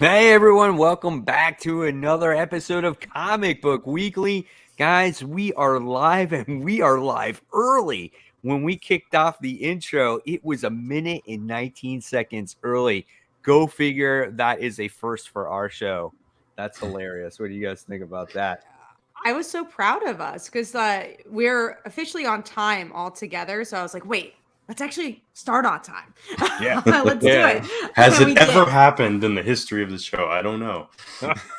Hey everyone, welcome back to another episode of Comic Book Weekly. Guys, we are live and we are live early. When we kicked off the intro, it was a minute and 19 seconds early. Go figure, that is a first for our show. That's hilarious. What do you guys think about that? I was so proud of us because we're officially on time all together. So I was like, wait, let's actually start on time. Yeah. Let's do Yeah. it. Has And we it ever did. happened in the history of the show? I don't know.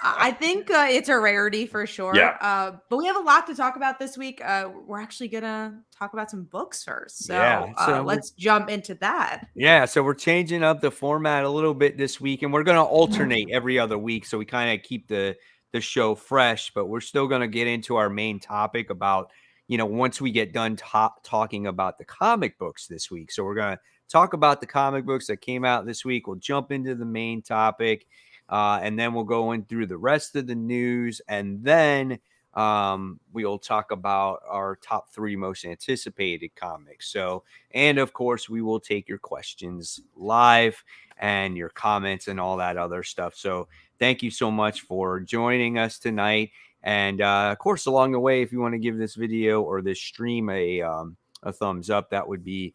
I think it's a rarity for sure. Yeah. But we have a lot to talk about this week. We're actually going to talk about some books first. So Yeah. So we're let's jump into that. Yeah, so we're changing up the format a little bit this week, and we're going to alternate every other week, so we kind of keep the show fresh. But we're still going to get into our main topic about, once we get done talking about the comic books this week. So we're going to talk about the comic books that came out this week. We'll jump into the main topic, and then we'll go in through the rest of the news, and then we'll talk about our top 3 most anticipated comics. So, and of course, we will take your questions live and your comments and all that other stuff. So, thank you so much for joining us tonight. And of course, along the way, if you want to give this video or this stream a thumbs up, that would be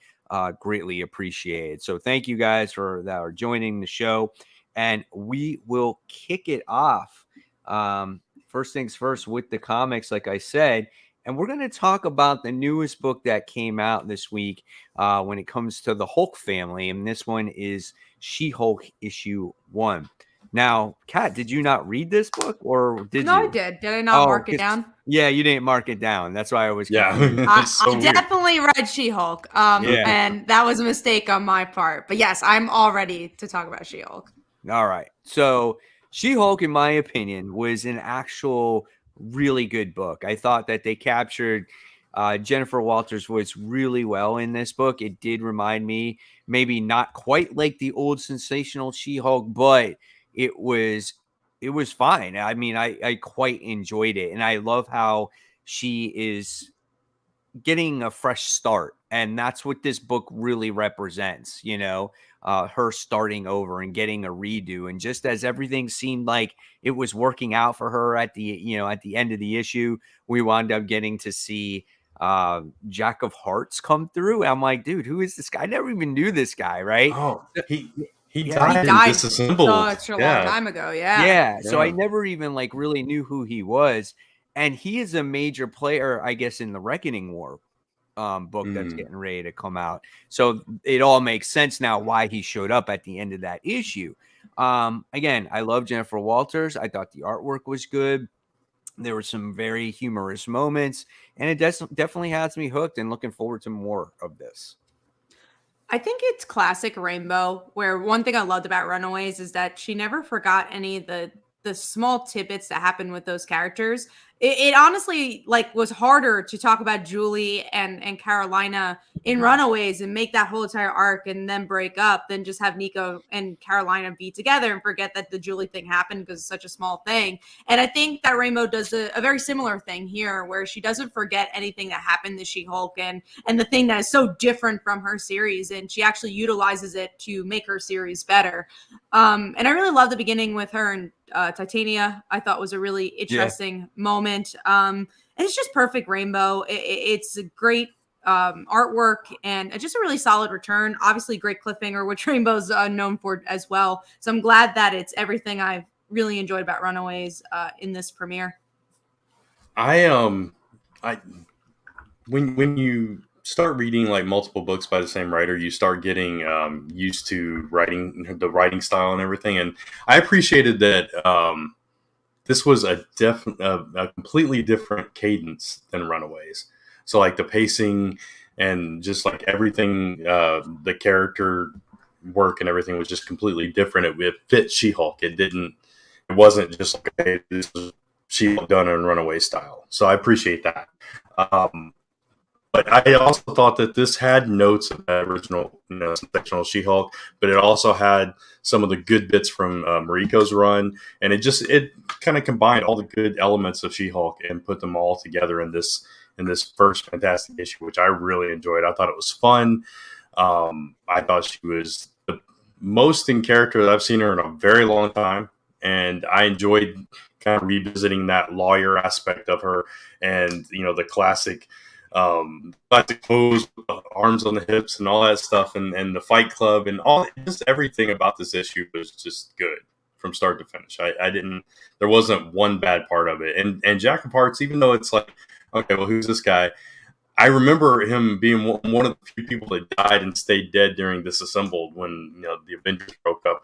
greatly appreciated. So, thank you guys for that are joining the show, and we will kick it off. First things first with the comics, like I said, and we're going to talk about the newest book that came out this week when it comes to the Hulk family. And this one is She-Hulk issue 1. Now, Kat, did you not read this book or did No, you? I did. Did I not mark it down? Yeah, you didn't mark it down. That's why I was Yeah. I definitely read She-Hulk. And that was a mistake on my part. But yes, I'm all ready to talk about She-Hulk. All right. So She-Hulk, in my opinion, was an actual really good book. I thought that they captured Jennifer Walters' voice really well in this book. It did remind me, maybe not quite like the old sensational She-Hulk, but it was fine. I mean, I quite enjoyed it. And I love how she is getting a fresh start. And that's what this book really represents, her starting over and getting a redo. And just as everything seemed like it was working out for her at the end of the issue, we wound up getting to see Jack of Hearts come through. I'm like, dude, who is this guy? I never even knew this guy, right? Oh, he Yeah, died. He died Disassembled. such a long time ago. Yeah. So I never even really knew who he was. And he is a major player, I guess, in the Reckoning War book that's getting ready to come out. So it all makes sense now why he showed up at the end of that issue. Again, I love Jennifer Walters. I thought the artwork was good. There were some very humorous moments, and it definitely has me hooked and looking forward to more of this. I think it's classic Rainbow, where one thing I loved about Runaways is that she never forgot any of the small tidbits that happened with those characters. It honestly was harder to talk about Julie and Carolina in Runaways and make that whole entire arc and then break up than just have Nico and Carolina be together and forget that the Julie thing happened because it's such a small thing. And I think that Rainbow does a very similar thing here where she doesn't forget anything that happened to She-Hulk and the thing that is so different from her series, and she actually utilizes it to make her series better. And I really love the beginning with her and Titania. I thought was a really interesting moment. And it's just perfect Rainbow. It's a great artwork and just a really solid return. Obviously, great cliffhanger, which Rainbow's known for as well. So I'm glad that it's everything I've really enjoyed about Runaways in this premiere. When you start reading like multiple books by the same writer, you start getting used to the writing style and everything. And I appreciated that this was a completely different cadence than Runaways. So like the pacing and just like everything, the character work and everything was just completely different. It fit She-Hulk. It wasn't just like, hey, this is She-Hulk done in Runaway style. So I appreciate that. But I also thought that this had notes of the original, sensational She-Hulk, but it also had some of the good bits from Mariko's run, and it kind of combined all the good elements of She-Hulk and put them all together in this first fantastic issue, which I really enjoyed. I thought it was fun. I thought she was the most in character that I've seen her in a very long time. and I enjoyed kind of revisiting that lawyer aspect of her, and the classic pose with the arms on the hips and all that stuff, and the Fight Club and all, just everything about this issue was just good from start to finish. I didn't, there wasn't one bad part of it. And Jack of Hearts, even though it's like, okay, well, who's this guy? I remember him being one of the few people that died and stayed dead during Disassembled when the Avengers broke up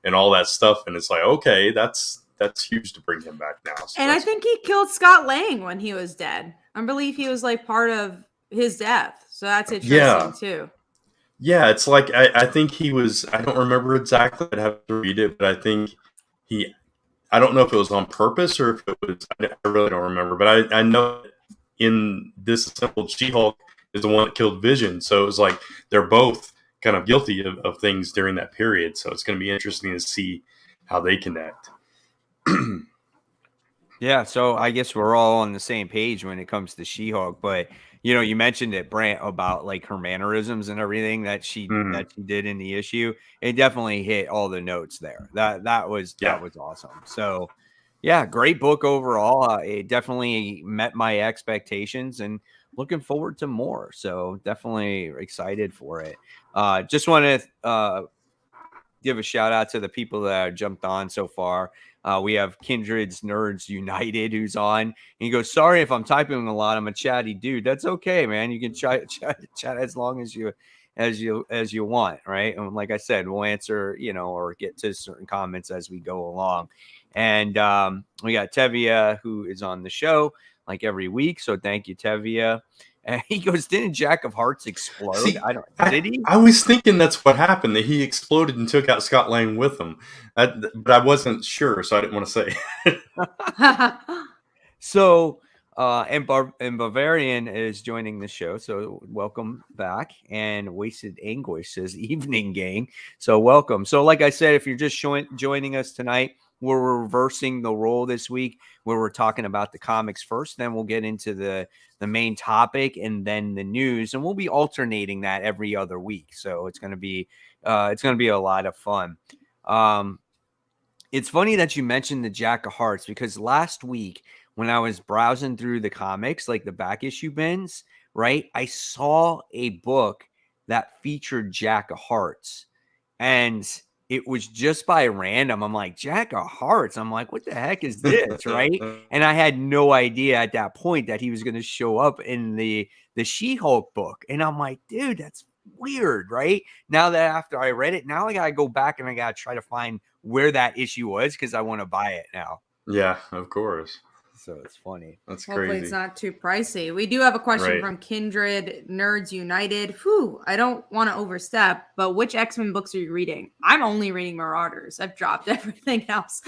and all that stuff. And it's like, okay, that's huge to bring him back now. So and I think he killed Scott Lang when he was dead. I believe he was like part of his death. So that's interesting too. Yeah, it's like I think he was. I don't remember exactly. I'd have to read it, but I think I don't know if it was on purpose or if it was. I really don't remember, but I know in Disassembled, She-Hulk is the one that killed Vision. So it was like they're both kind of guilty of things during that period. So it's going to be interesting to see how they connect. Yeah, so I guess we're all on the same page when it comes to She-Hulk, but you mentioned it, Brant, about like her mannerisms and everything that she did in the issue. It definitely hit all the notes there. That was awesome. So yeah, great book overall. It definitely met my expectations and looking forward to more. So definitely excited for it. Just want to give a shout out to the people that have jumped on so far. We have Kindred's Nerds United who's on. And he goes, sorry if I'm typing a lot. I'm a chatty dude. That's okay, man. You can chat as long as you want, right? And like I said, we'll answer, or get to certain comments as we go along. And we got Tevia, who is on the show like every week. So thank you, Tevia. And he goes, didn't Jack of Hearts explode? See, did he? I was thinking that's what happened, that he exploded and took out Scott Lang with him. But I wasn't sure, so I didn't want to say. So, and Bavarian is joining the show. So welcome back. And Wasted Anguish says, evening gang. So welcome. So like I said, if you're just joining us tonight, we're reversing the role this week where we're talking about the comics first. Then we'll get into the main topic and then the news, and we'll be alternating that every other week. So it's going to be a lot of fun. It's funny that you mentioned the Jack of Hearts, because last week when I was browsing through the comics, like the back issue bins, right, I saw a book that featured Jack of Hearts, and it was just by random. I'm like, Jack of Hearts. I'm like, what the heck is this? Right. And I had no idea at that point that he was going to show up in the She-Hulk book. And I'm like, dude, that's weird. Right. Now that after I read it, now I got to go back and I got to try to find where that issue was, because I want to buy it now. Yeah, of course. So it's funny. That's Hopefully crazy. it's not too pricey. We do have a question from Kindred Nerds United. I don't want to overstep, but which X-Men books are you reading? I'm only reading Marauders. I've dropped everything else.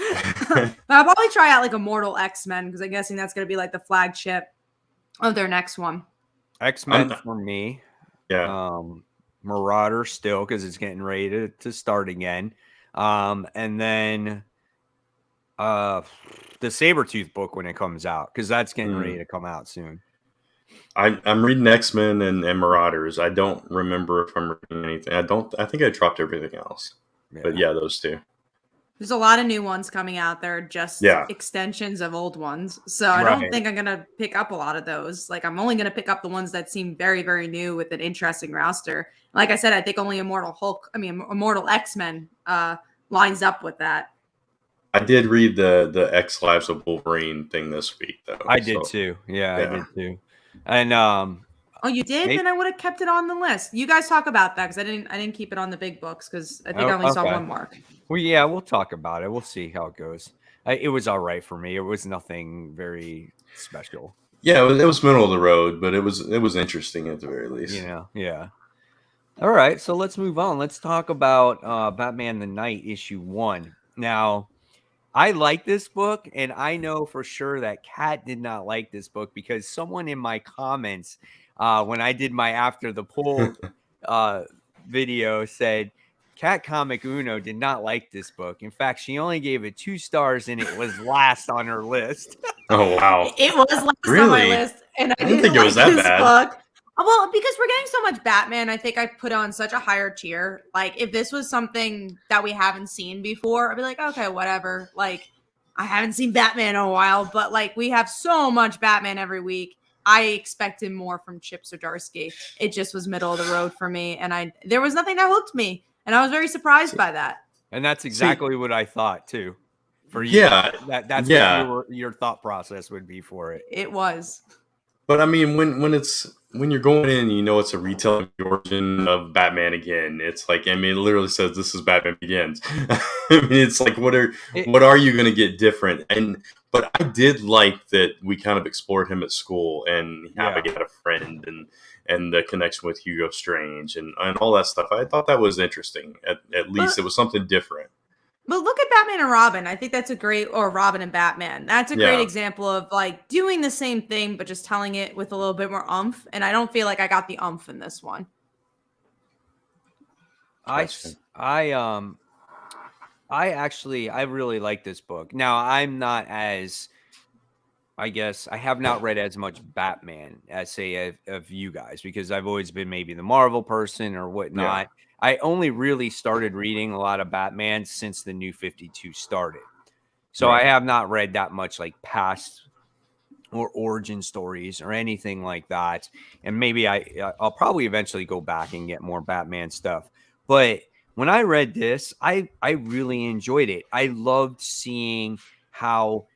But I'll probably try out like Immortal X-Men, because I'm guessing that's going to be like the flagship of their next one. X-Men for me. Yeah. Marauder still, because it's getting ready to start again. And then the Sabretooth book when it comes out, because that's getting ready to come out soon. I'm reading X-Men and Marauders. I don't remember if I'm reading anything. I think I dropped everything else. Yeah. But yeah, those two. There's a lot of new ones coming out. They're just extensions of old ones. So I don't think I'm going to pick up a lot of those. Like, I'm only going to pick up the ones that seem very, very new with an interesting roster. Like I said, I think only Immortal X-Men lines up with that. I did read the X Lives of Wolverine thing this week, though. I did too. Yeah, I did too. And oh, you did? Then I would have kept it on the list. You guys talk about that, because I didn't keep it on the big books, because I think I only saw one mark. Well, yeah, we'll talk about it. We'll see how it goes. It was all right for me. It was nothing very special. Yeah, it was middle of the road, but it was interesting at the very least. Yeah. All right, so let's move on. Let's talk about Batman the Knight issue 1. Now, I like this book, and I know for sure that Kat did not like this book, because someone in my comments, when I did my After the Poll video, said Kat Comic Uno did not like this book. In fact, she only gave it 2 stars, and it was last on her list. Oh, wow. It was last on my list, and I didn't think it was that bad. Book. Well, because we're getting so much Batman, I think I put on such a higher tier. Like, if this was something that we haven't seen before, I'd be like, okay, whatever. Like, I haven't seen Batman in a while, but like, we have so much Batman every week. I expected more from Chip Zdarsky. It just was middle of the road for me, and there was nothing that hooked me, and I was very surprised by that. And that's exactly what I thought too. For you, Yeah, that's yeah. what your thought process would be for it. It was. But I mean, when you're going in, you know, it's a retelling the origin of Batman again. It's like, I mean, it literally says this is Batman Begins. I mean, it's like, what are you going to get different? But I did like that we kind of explored him at school and how he had a friend and the connection with Hugo Strange and all that stuff. I thought that was interesting. At least it was something different. But look at Batman and Robin. I think that's or Robin and Batman. That's a great example of like doing the same thing, but just telling it with a little bit more oomph. And I don't feel like I got the oomph in this one. I really like this book. Now, I'm not as, I guess, I have not read as much Batman as, say, of you guys, because I've always been maybe the Marvel person or whatnot. Yeah. I only really started reading a lot of Batman since the New 52 started. So I have not read that much like past or origin stories or anything like that. And maybe I'll probably eventually go back and get more Batman stuff. But when I read this, I really enjoyed it. I loved seeing how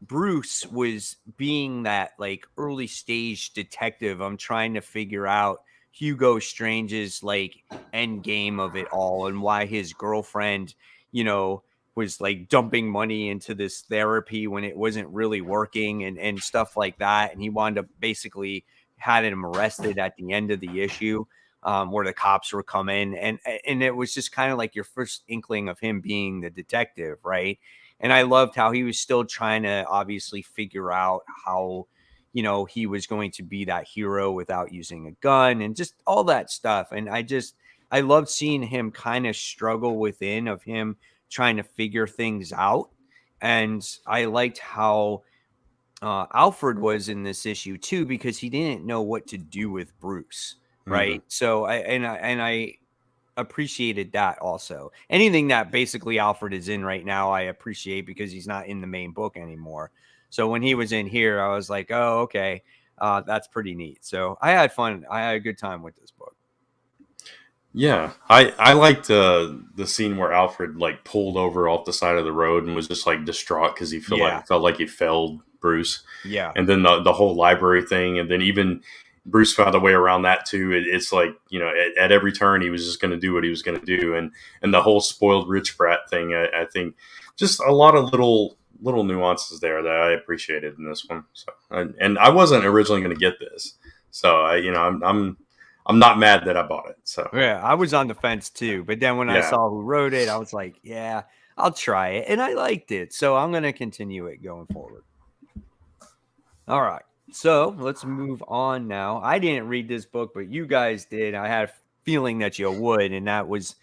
Bruce was being that like early stage detective. I'm trying to figure out Hugo Strange's like end game of it all and why his girlfriend, you know, was like dumping money into this therapy when it wasn't really working and stuff like that. And he wound up basically had him arrested at the end of the issue where the cops were coming. And it was just kind of like your first inkling of him being the detective, right? And I loved how he was still trying to obviously figure out how, you know, he was going to be that hero without using a gun and just all that stuff. And I loved seeing him kind of struggle within of him trying to figure things out. And I liked how Alfred was in this issue too, because he didn't know what to do with Bruce. Right. Mm-hmm. So I appreciated that also. Anything that basically Alfred is in right now, I appreciate because he's not in the main book anymore. So when he was in here, I was like, oh, okay, that's pretty neat. So I had fun. I had a good time with this book. Yeah, I liked the scene where Alfred like pulled over off the side of the road and was just like distraught because he felt like he failed Bruce. Yeah, and then the whole library thing, and then even Bruce found a way around that too. It's like, you know, at every turn he was just going to do what he was going to do, and the whole spoiled rich brat thing. I think just a lot of little nuances there that I appreciated in this one. So, and I wasn't originally going to get this, so I'm not mad that I bought it. So yeah, I was on the fence too, but then when I saw who wrote it, I was like, yeah, I'll try it, and I liked it, so I'm going to continue it going forward. All right. So let's move on now. I didn't read this book, but you guys did. I had a feeling that you would, and that was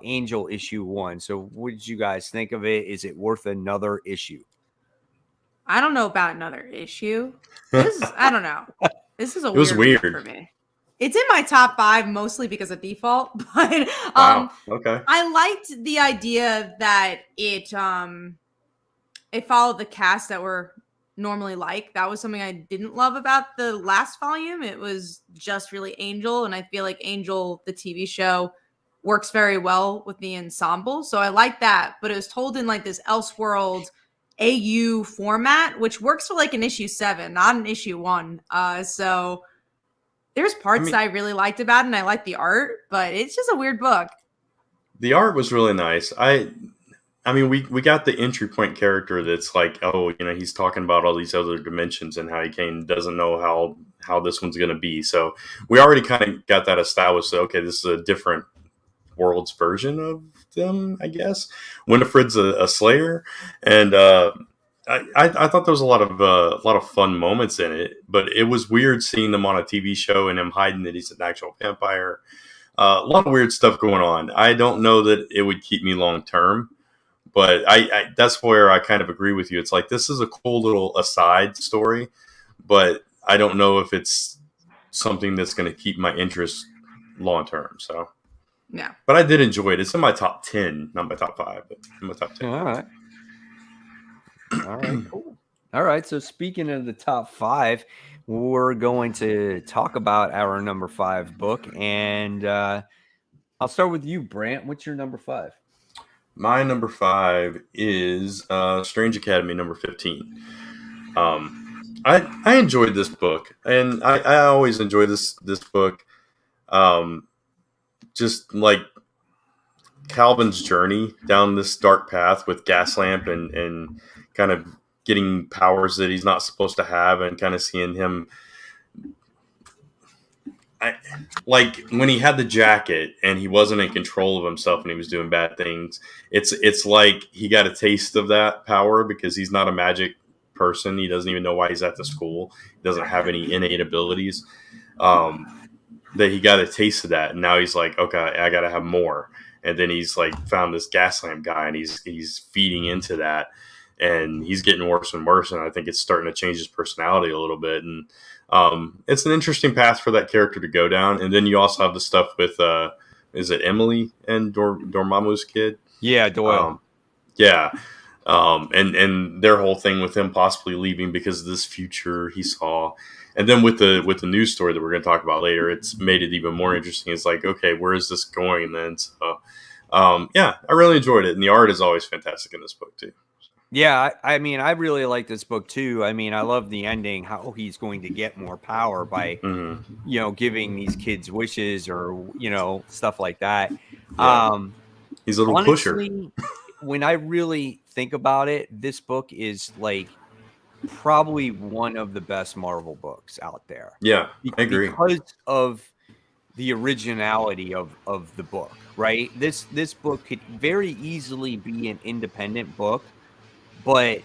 Angel issue 1. So what did you guys think of it? Is it worth another issue? I don't know about another issue. I don't know. This is a weird book for me. It's in my top 5 mostly because of default, but okay. I liked the idea that it followed the cast that were normally like. That was something I didn't love about the last volume. It was just really Angel, and I feel like Angel, the TV show, works very well with the ensemble. So I like that, but it was told in like this Elseworld AU format, which works for like an issue 7, not an issue 1. So there's parts that I really liked about it, and I like the art, but it's just a weird book. The art was really nice. I mean, we got the entry point character that's like, oh, you know, he's talking about all these other dimensions and how he doesn't know how this one's going to be. So we already kind of got that established. So, okay, this is a different world's version of them, I guess. Winifred's a slayer, and I thought there was a lot of fun moments in it. But it was weird seeing them on a TV show and him hiding that he's an actual vampire. A lot of weird stuff going on. I don't know that it would keep me long term. But I that's where I kind of agree with you. It's like, this is a cool little aside story, but I don't know if it's something that's going to keep my interest long term. So, Yeah. but I did enjoy it. It's in my top 10, not my top 5, but in my top 10. All right. All right, cool. All right, so speaking of the top 5, we're going to talk about our number 5 book, and I'll start with you, Brant. What's your number 5? My number 5 is Strange Academy number 15. I enjoyed this book, and I always enjoy this book. Just like Calvin's journey down this dark path with Gaslamp and kind of getting powers that he's not supposed to have, and kind of seeing him. Like when he had the jacket and he wasn't in control of himself and he was doing bad things, it's like he got a taste of that power because he's not a magic person. He doesn't even know why he's at the school. He doesn't have any innate abilities. That he got a taste of that, and now he's like, okay, I got to have more. And then he's like found this Gaslamp guy, and he's feeding into that, and he's getting worse and worse. And I think it's starting to change his personality a little bit. And it's an interesting path for that character to go down. And then you also have the stuff with is it Emily and Dormammu's kid? Yeah, Doyle. Yeah. And their whole thing with him possibly leaving because of this future he saw. And then with the news story that we're going to talk about later, it's made it even more interesting. It's like, okay, where is this going then? So, yeah, I really enjoyed it. And the art is always fantastic in this book too. Yeah, I mean, I really like this book too. I mean, I love the ending, how he's going to get more power by, giving these kids wishes or, stuff like that. Yeah. He's a little honestly, pusher. When I really think about it, this book is like probably one of the best Marvel books out there. Yeah, I agree. Because of the originality of the book, right? This book could very easily be an independent book, but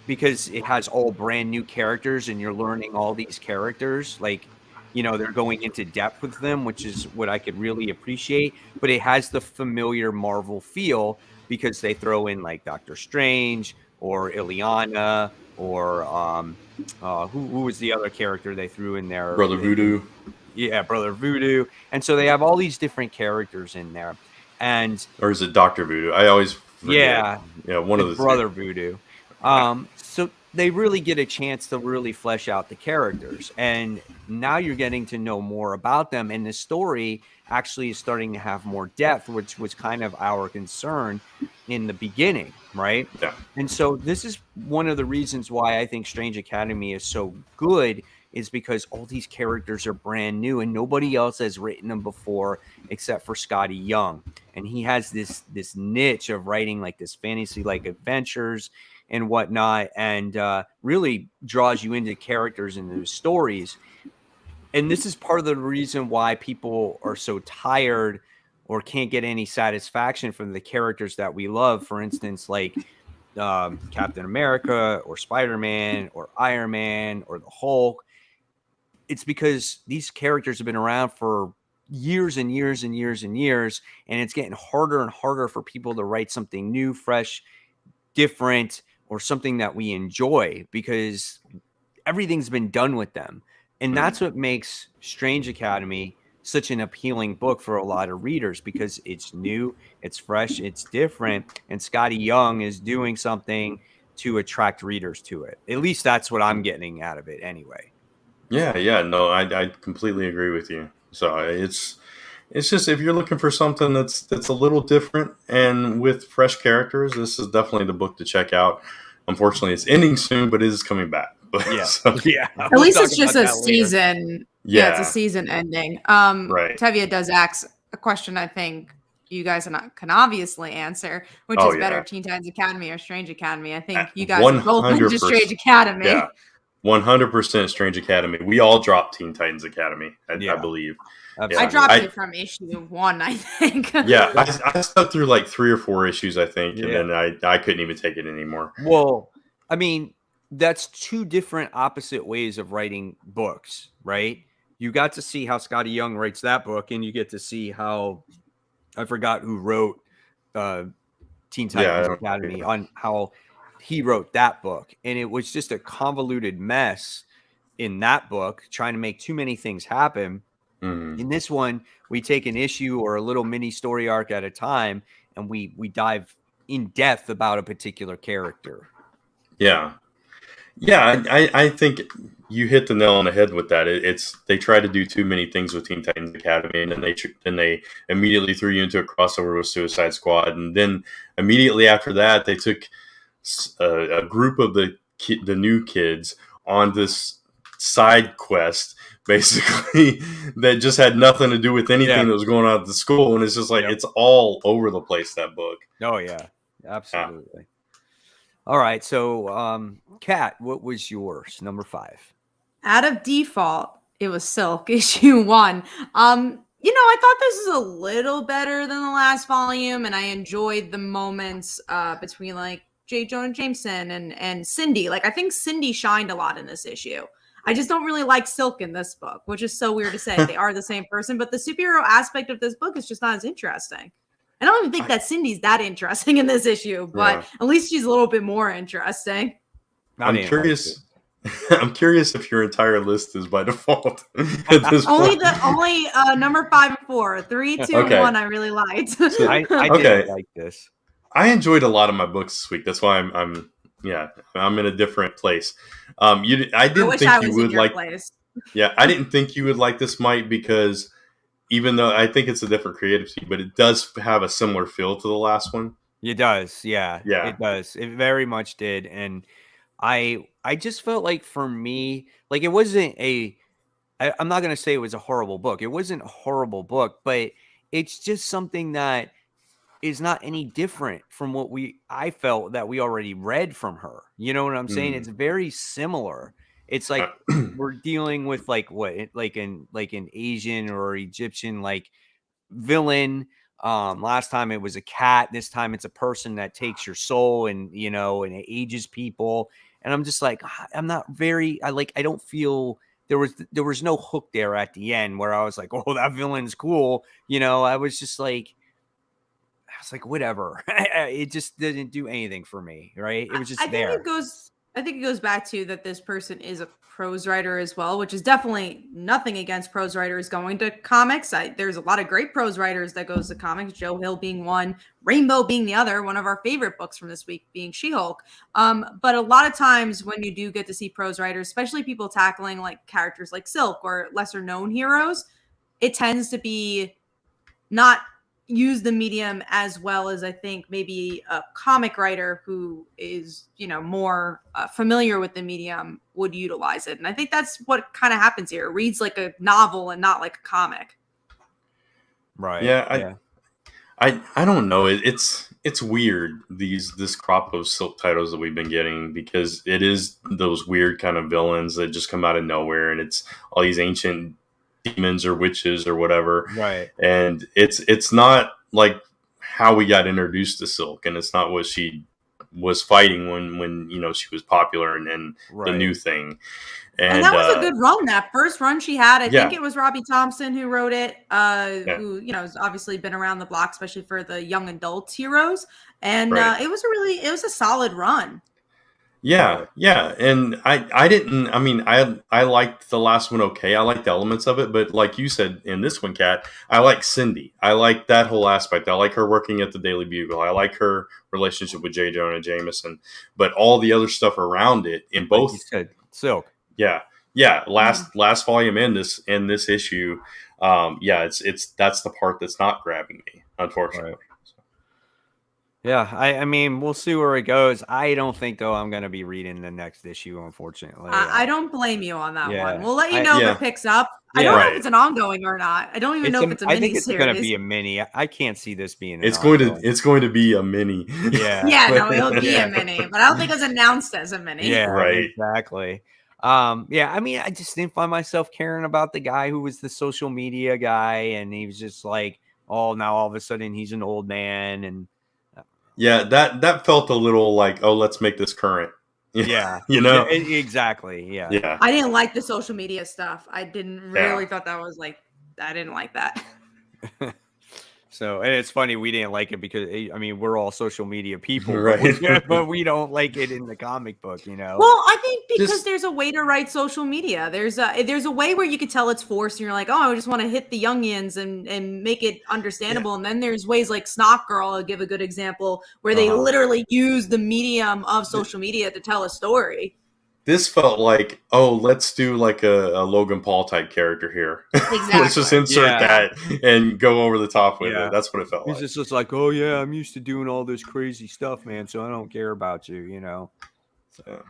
because it has all brand new characters and you're learning all these characters, like, they're going into depth with them, which is what I could really appreciate. But it has the familiar Marvel feel because they throw in like Doctor Strange or Ileana or who was the other character they threw in there? Brother Voodoo. Yeah, Brother Voodoo. And so they have all these different characters in there. Or is it Dr. Voodoo? I always forget. Yeah, one of the Brother Voodoo. So they really get a chance to really flesh out the characters. And now you're getting to know more about them. And the story actually is starting to have more depth, which was kind of our concern in the beginning, right? Yeah. And so this is one of the reasons why I think Strange Academy is so good, is because all these characters are brand new and nobody else has written them before except for Scotty Young. And he has this niche of writing like this fantasy like adventures and whatnot, and really draws you into characters and those stories. And this is part of the reason why people are so tired or can't get any satisfaction from the characters that we love. For instance, like Captain America or Spider-Man or Iron Man or the Hulk. It's because these characters have been around for years and years and years and years, and it's getting harder and harder for people to write something new, fresh, different, or something that we enjoy because everything's been done with them. And that's what makes Strange Academy such an appealing book for a lot of readers, because it's new, it's fresh, it's different, and Scotty Young is doing something to attract readers to it. At least that's what I'm getting out of it anyway. Yeah, no, I completely agree with you. So it's just, if you're looking for something that's a little different and with fresh characters, this is definitely the book to check out. Unfortunately, it's ending soon, but it is coming back. Yeah, At least it's just a season. Yeah, it's a season ending. Right. Tevia does ask a question I think you guys can obviously answer, which is better, Teen Titans Academy or Strange Academy? I think you guys both went to Strange Academy. Yeah, 100% Strange Academy. We all dropped Teen Titans Academy, I believe. I dropped it from issue 1, I think. Yeah, I stuck through like 3 or 4 issues, I think, and then I couldn't even take it anymore. Well, I mean, that's 2 different opposite ways of writing books, right? You got to see how Scotty Young writes that book, and you get to see how, I forgot who wrote Teen Titans Academy, on how he wrote that book. And it was just a convoluted mess. in that book, trying to make too many things happen. Mhm. In this one, we take an issue or a little mini story arc at a time, and we dive in depth about a particular character. Yeah. Yeah, I think you hit the nail on the head with that. It's they try to do too many things with Teen Titans Academy, and then they immediately threw you into a crossover with Suicide Squad, and then immediately after that, they took a group of the new kids on this side quest, basically that just had nothing to do with anything that was going on at the school, and it's just like it's all over the place, that book. Oh yeah, absolutely. All right, so Kat, what was yours? Number 5. Out of default, it was Silk issue 1. I thought this was a little better than the last volume, and I enjoyed the moments between like J. Jonah Jameson and Cindy. Like, I think Cindy shined a lot in this issue. I just don't really like Silk in this book, which is so weird to say. They are the same person, but the superhero aspect of this book is just not as interesting. I don't even think that Cindy's that interesting in this issue, but at least she's a little bit more interesting. I'm curious. I'm curious if your entire list is by default. At this only point. Number 5 and 4, 3, 2, and 1. I really liked. I did like this. I enjoyed a lot of my books this week. That's why I'm in a different place. I didn't think you would like. Yeah, I didn't think you would like this, Mike, because even though I think it's a different creative team, but it does have a similar feel to the last one. It does, yeah, it does. It very much did, and I just felt like for me, like it wasn't I'm not gonna say it was a horrible book. It wasn't a horrible book, but it's just something that is not any different from what I felt that we already read from her. You know what I'm saying? It's very similar. It's like we're dealing with like an Asian or Egyptian like villain. Last time it was a cat. This time it's a person that takes your soul and and it ages people. And I'm just like, I don't feel there was no hook there at the end where I was like, oh, that villain's cool. I was like, whatever. It just didn't do anything for me, right? It was just there. I think it goes back to that this person is a prose writer as well, which is definitely nothing against prose writers going to comics. There's a lot of great prose writers that goes to comics, Joe Hill being one, Rainbow being the other, one of our favorite books from this week being She-Hulk. But a lot of times when you do get to see prose writers, especially people tackling like characters like Silk or lesser known heroes, it tends to be not use the medium as well as I think maybe a comic writer who is, more familiar with the medium would utilize it. And I think that's what kind of happens here. It reads like a novel and not like a comic. Right. Yeah. I don't know. It's weird, this crop of Silk titles that we've been getting, because it is those weird kind of villains that just come out of nowhere, and it's all these ancient demons or witches or whatever, right? And it's not like how we got introduced to Silk, and it's not what she was fighting when she was popular and the new thing. And that was a good run. That first run she had, I think it was Robbie Thompson who wrote it, who has obviously been around the block, especially for the young adult heroes. And it was a solid run. Yeah, and I liked the last one okay. I liked the elements of it, but like you said in this one, Kat, I like Cindy. I like that whole aspect. I like her working at the Daily Bugle. I like her relationship with J. Jonah Jameson, but all the other stuff around it in both. Like you said, Silk. Yeah. Last volume in this issue, it's that's the part that's not grabbing me, unfortunately. Right. Yeah, I mean, we'll see where it goes. I don't think, though, I'm going to be reading the next issue, unfortunately. I don't blame you on that one. We'll let you know if it picks up. Yeah. I don't know if it's an ongoing or not. I don't even know if it's a mini I think it's series. going to be a mini. I can't see this being It's going to be a mini. Yeah. Yeah, no, it'll be a mini, but I don't think it's announced as a mini. Yeah, right. Exactly. I mean, I just didn't find myself caring about the guy who was the social media guy, and he was just like, oh, now all of a sudden he's an old man, and yeah, that felt a little like, oh, let's make this current. Yeah, exactly. Yeah. I didn't like the social media stuff. I didn't really thought that was like, I didn't like that. So, and it's funny we didn't like it because I mean we're all social media people, Right. but we don't like it in the comic book, you know. Well, I think because Just- there's a way to write social media. There's a way where you could tell it's forced, and you're like, oh, I just want to hit the youngians and make it understandable. And then there's ways like Snot Girl, I'll give a good example, where they literally use the medium of social media to tell a story. This felt like, oh, let's do like a Logan Paul type character here. Exactly. Let's just insert that and go over the top with it. That's what it felt He's like. just like, oh yeah, I'm used to doing all this crazy stuff, man. So I don't care about you, you know. So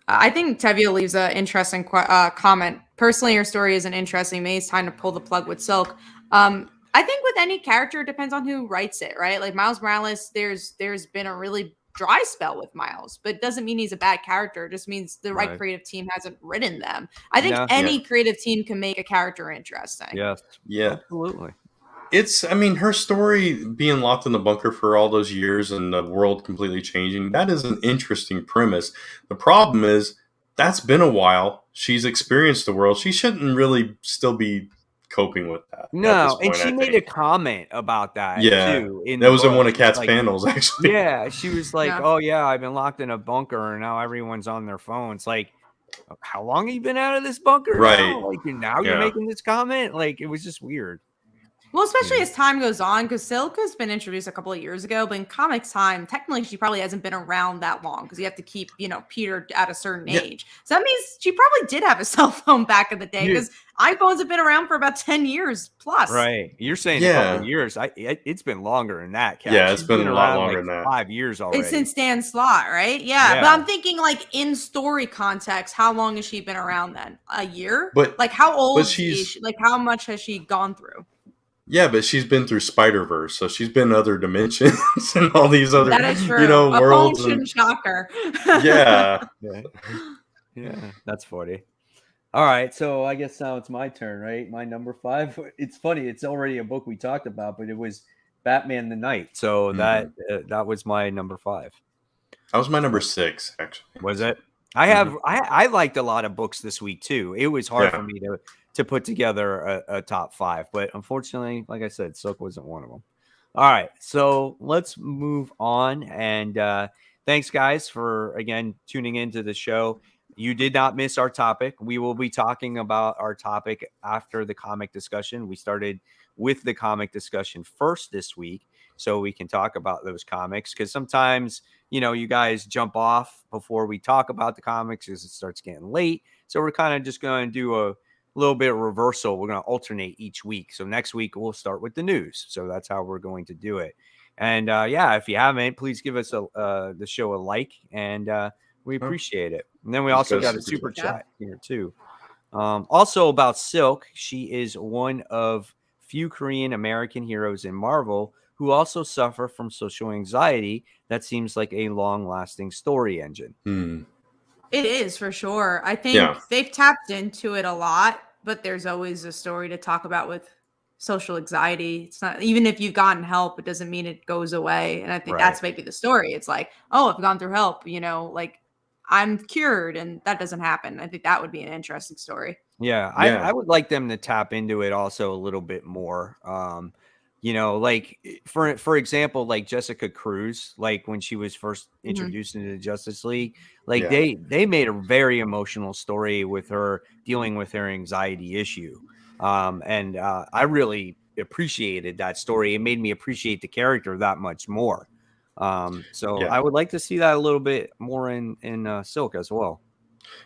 I think Tevye leaves an interesting comment. Personally, your story isn't interesting. Maybe it's time to pull the plug with Silk. I think with any character, it depends on who writes it, right? Like Miles Morales, there's been a really dry spell with Miles, but it doesn't mean he's a bad character. It just means the right creative team hasn't written them. I think any creative team can make a character interesting. Yes. Yeah. Absolutely. I mean, her story being locked in the bunker for all those years and the world completely changing, that is an interesting premise. The problem is that's been a while. She's experienced the world. She shouldn't really still be coping with that. No, and she made a comment about that too. That was in one of Kat's panels, actually. Yeah, she was like, "Oh yeah, I've been locked in a bunker, and now everyone's on their phones." Like, how long have you been out of this bunker? Right. Now? Like, you're making this comment. Like, it was just weird. Well, especially as time goes on, because Silk has been introduced a couple of years ago, but in comics time, technically she probably hasn't been around that long because you have to keep, Peter at a certain age. So that means she probably did have a cell phone back in the day because iPhones have been around for about 10 years plus. Right. You're saying a couple of years. It's been longer than that, Kat. Yeah, it's been a lot longer than that. 5 years already. It's since Stan Slott, right? Yeah. But I'm thinking like in story context, how long has she been around then? A year? But like how old is she? Like how much has she gone through? Yeah, but she's been through Spider-Verse, so she's been in other dimensions and all these other, that is true. worlds. A phone shouldn't shock her. Yeah. That's funny. All right, so I guess now it's my turn, right? My number 5. It's funny, it's already a book we talked about, but it was Batman the Knight. So that was my number 5. That was my number 6, actually. Was it? I liked a lot of books this week too. It was hard for me to put together a top 5, but unfortunately, like I said, Silk wasn't one of them. All right, so let's move on. And thanks, guys, for again tuning into the show. You did not miss our topic. We will be talking about our topic after the comic discussion. We started with the comic discussion first this week, so we can talk about those comics because sometimes you guys jump off before we talk about the comics because it starts getting late. So we're kind of just going to do a little bit of reversal. We're going to alternate each week. So next week we'll start with the news. So that's how we're going to do it. And if you haven't, please give us the show a like, and we appreciate it. And then we also got a super chat here too. Also about Silk, she is one of few Korean American heroes in Marvel who also suffer from social anxiety that seems like a long-lasting story engine. It is for sure. I think they've tapped into it a lot, but there's always a story to talk about with social anxiety. It's not, even if you've gotten help, it doesn't mean it goes away. And I think that's maybe the story. It's like, oh, I've gone through help, like I'm cured, and that doesn't happen. I think that would be an interesting story. I would like them to tap into it also a little bit more. Like for example, like Jessica Cruz, like when she was first introduced into the Justice League, like they made a very emotional story with her dealing with her anxiety issue. And I really appreciated that story. It made me appreciate the character that much more. I would like to see that a little bit more in Silk as well.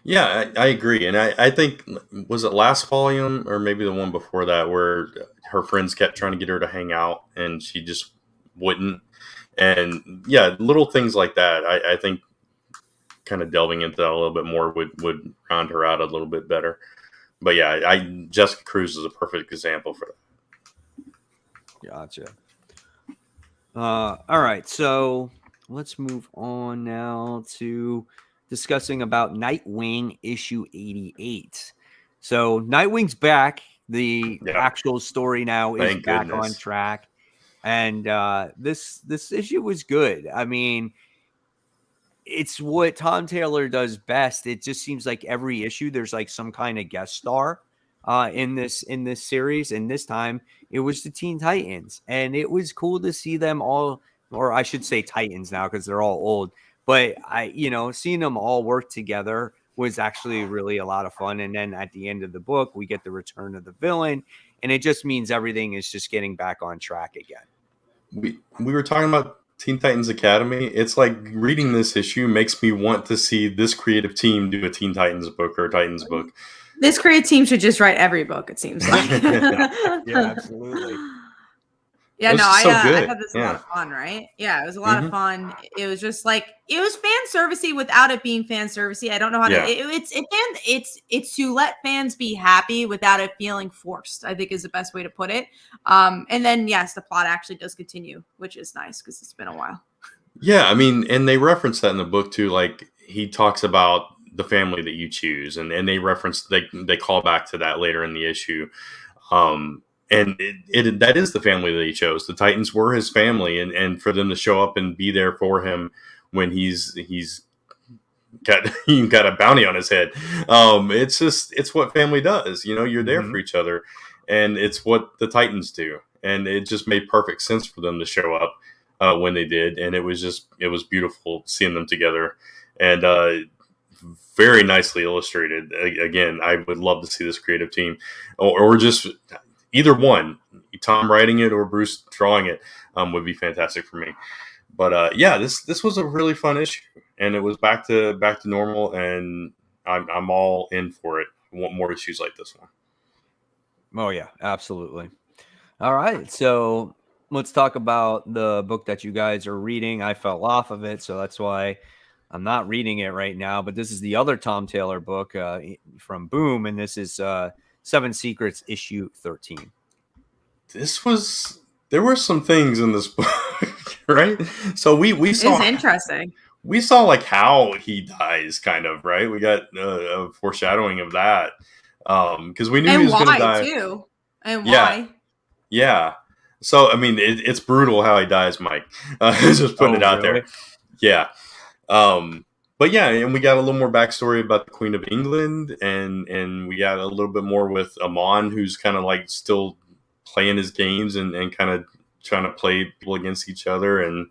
Yeah, I agree. And I think, was it last volume or maybe the one before that where her friends kept trying to get her to hang out and she just wouldn't. And little things like that. I think kind of delving into that a little bit more would round her out a little bit better. But Jessica Cruz is a perfect example for that. Gotcha. All right, so let's move on now to discussing about Nightwing issue 88. So Nightwing's back. The actual story now is back on track. And this issue was good. I mean, it's what Tom Taylor does best. It just seems like every issue there's like some kind of guest star. in this series, and this time it was the Teen Titans, and it was cool to see them all, or I should say Titans now because they're all old. But seeing them all work together was actually really a lot of fun. And then at the end of the book, we get the return of the villain, and it just means everything is just getting back on track again. We were talking about Teen Titans Academy. It's like reading this issue makes me want to see this creative team do a Teen Titans book or a Titans book. This creative team should just write every book, it seems like. Yeah, absolutely. Yeah, no, I thought this was a lot Yeah. of fun, right? Yeah, it was a lot of fun. It was just like, it was fan servicey without it being fan servicey. I don't know how to. It's to let fans be happy without it feeling forced, I think is the best way to put it. And then yes, the plot actually does continue, which is nice because it's been a while. Yeah, I mean, and they reference that in the book too. Like he talks about the family that you choose, and they reference they call back to that later in the issue. And that is the family that he chose. The Titans were his family, and for them to show up and be there for him when he's got a bounty on his head. It's what family does. You're there for each other, and it's what the Titans do. And it just made perfect sense for them to show up when they did, and it was beautiful seeing them together, and very nicely illustrated. Again, I would love to see this creative team, or just either one, Tom writing it or Bruce drawing it, would be fantastic for me. But this was a really fun issue, and it was back to normal, and I'm all in for it. I want more issues like this one. Oh yeah, absolutely. All right, so let's talk about the book that you guys are reading. I fell off of it, so that's why I'm not reading it right now. But this is the other Tom Taylor book from Boom, and this is Seven Secrets issue 13. There were some things in this book, right? So we saw. It's interesting. We saw like how he dies, kind of, right? We got a foreshadowing of that because we knew he was going to die too, and why? Yeah. So I mean, it's brutal how he dies, Mike. Just putting it out there. Yeah. But yeah, and we got a little more backstory about the Queen of England, and we got a little bit more with Amon, who's kind of like still playing his games and kind of trying to play people against each other, and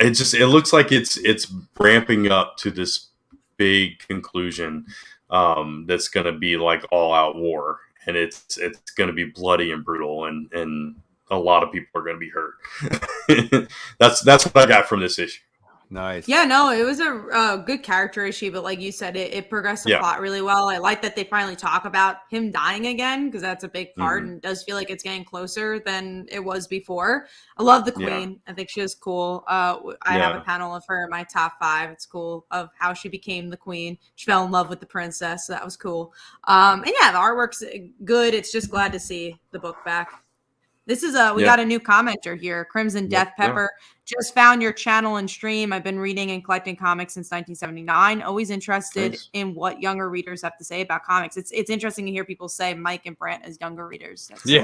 it looks like it's ramping up to this big conclusion that's going to be like all out war, and it's going to be bloody and brutal, and a lot of people are going to be hurt. That's what I got from this issue. Nice. Yeah, no, it was a good character issue, but like you said, it progressed the plot really well. I like that they finally talk about him dying again, because that's a big part, and it does feel like it's getting closer than it was before. I love the Queen. I think she is cool. I have a panel of her in my top 5. It's cool of how she became the Queen. She fell in love with the princess, so that was cool. And yeah, the artwork's good. It's just glad to see the book back. This is we got a new commenter here. Crimson Death Pepper. Just found your channel and stream. I've been reading and collecting comics since 1979. Always interested in what younger readers have to say about comics. It's interesting to hear people say Mike and Brant as younger readers. The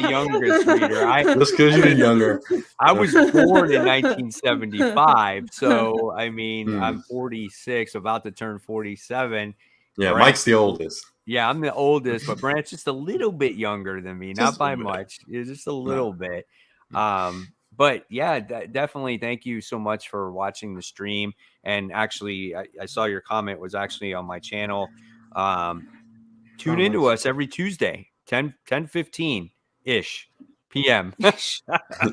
youngest reader. Just because you're younger. I was born in 1975, so I mean, I'm 46, about to turn 47. Yeah, Brant, Mike's the oldest. Yeah, I'm the oldest, but Brant's just a little bit younger than me, not by much. It's just a little bit. But yeah, definitely. Thank you so much for watching the stream. And actually, I saw your comment was actually on my channel. Tune into us every Tuesday, 10:15 ish PM.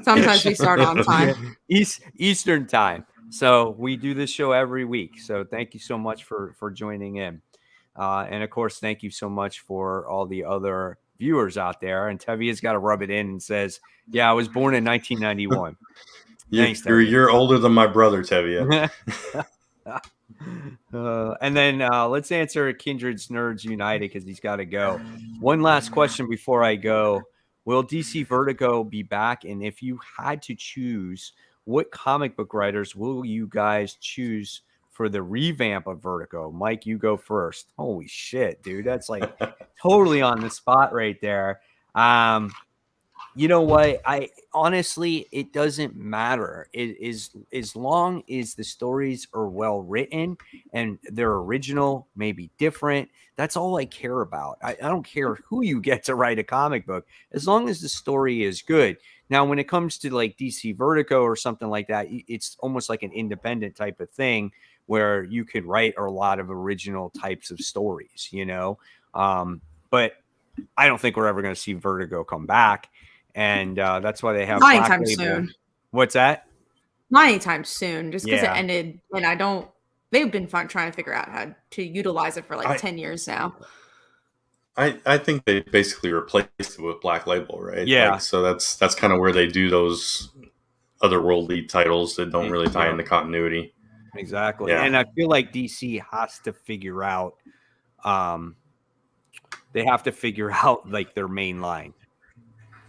Sometimes we start on time. Eastern time. So we do this show every week. So thank you so much for joining in. And of course, thank you so much for all the other viewers out there. And Tevia's got to rub it in and says, yeah, I was born in 1991. Thanks, you're older than my brother, Tevia. And then let's answer Kindred's Nerds United because he's got to go. One last question before I go. Will DC Vertigo be back? And if you had to choose, what comic book writers will you guys choose for the revamp of Vertigo? Mike, you go first. Holy shit, dude. That's like totally on the spot right there. You know what? I honestly, it doesn't matter. It is as long as the stories are well written and they're original, maybe different. That's all I care about. I don't care who you get to write a comic book, as long as the story is good. Now, when it comes to like DC Vertigo or something like that, it's almost like an independent type of thing where you could write a lot of original types of stories, you know. But I don't think we're ever going to see Vertigo come back. And that's why they have Not Black anytime Label. soon. What's that? Not anytime soon, just because Yeah. it ended, and I don't. They've been trying to figure out how to utilize it for like 10 years now. I think they basically replaced it with Black Label, right? Yeah. Like, so that's kind of where they do those otherworldly titles that don't really tie into continuity. Exactly. Yeah. And I feel like DC has to figure out they have to figure out like their main line.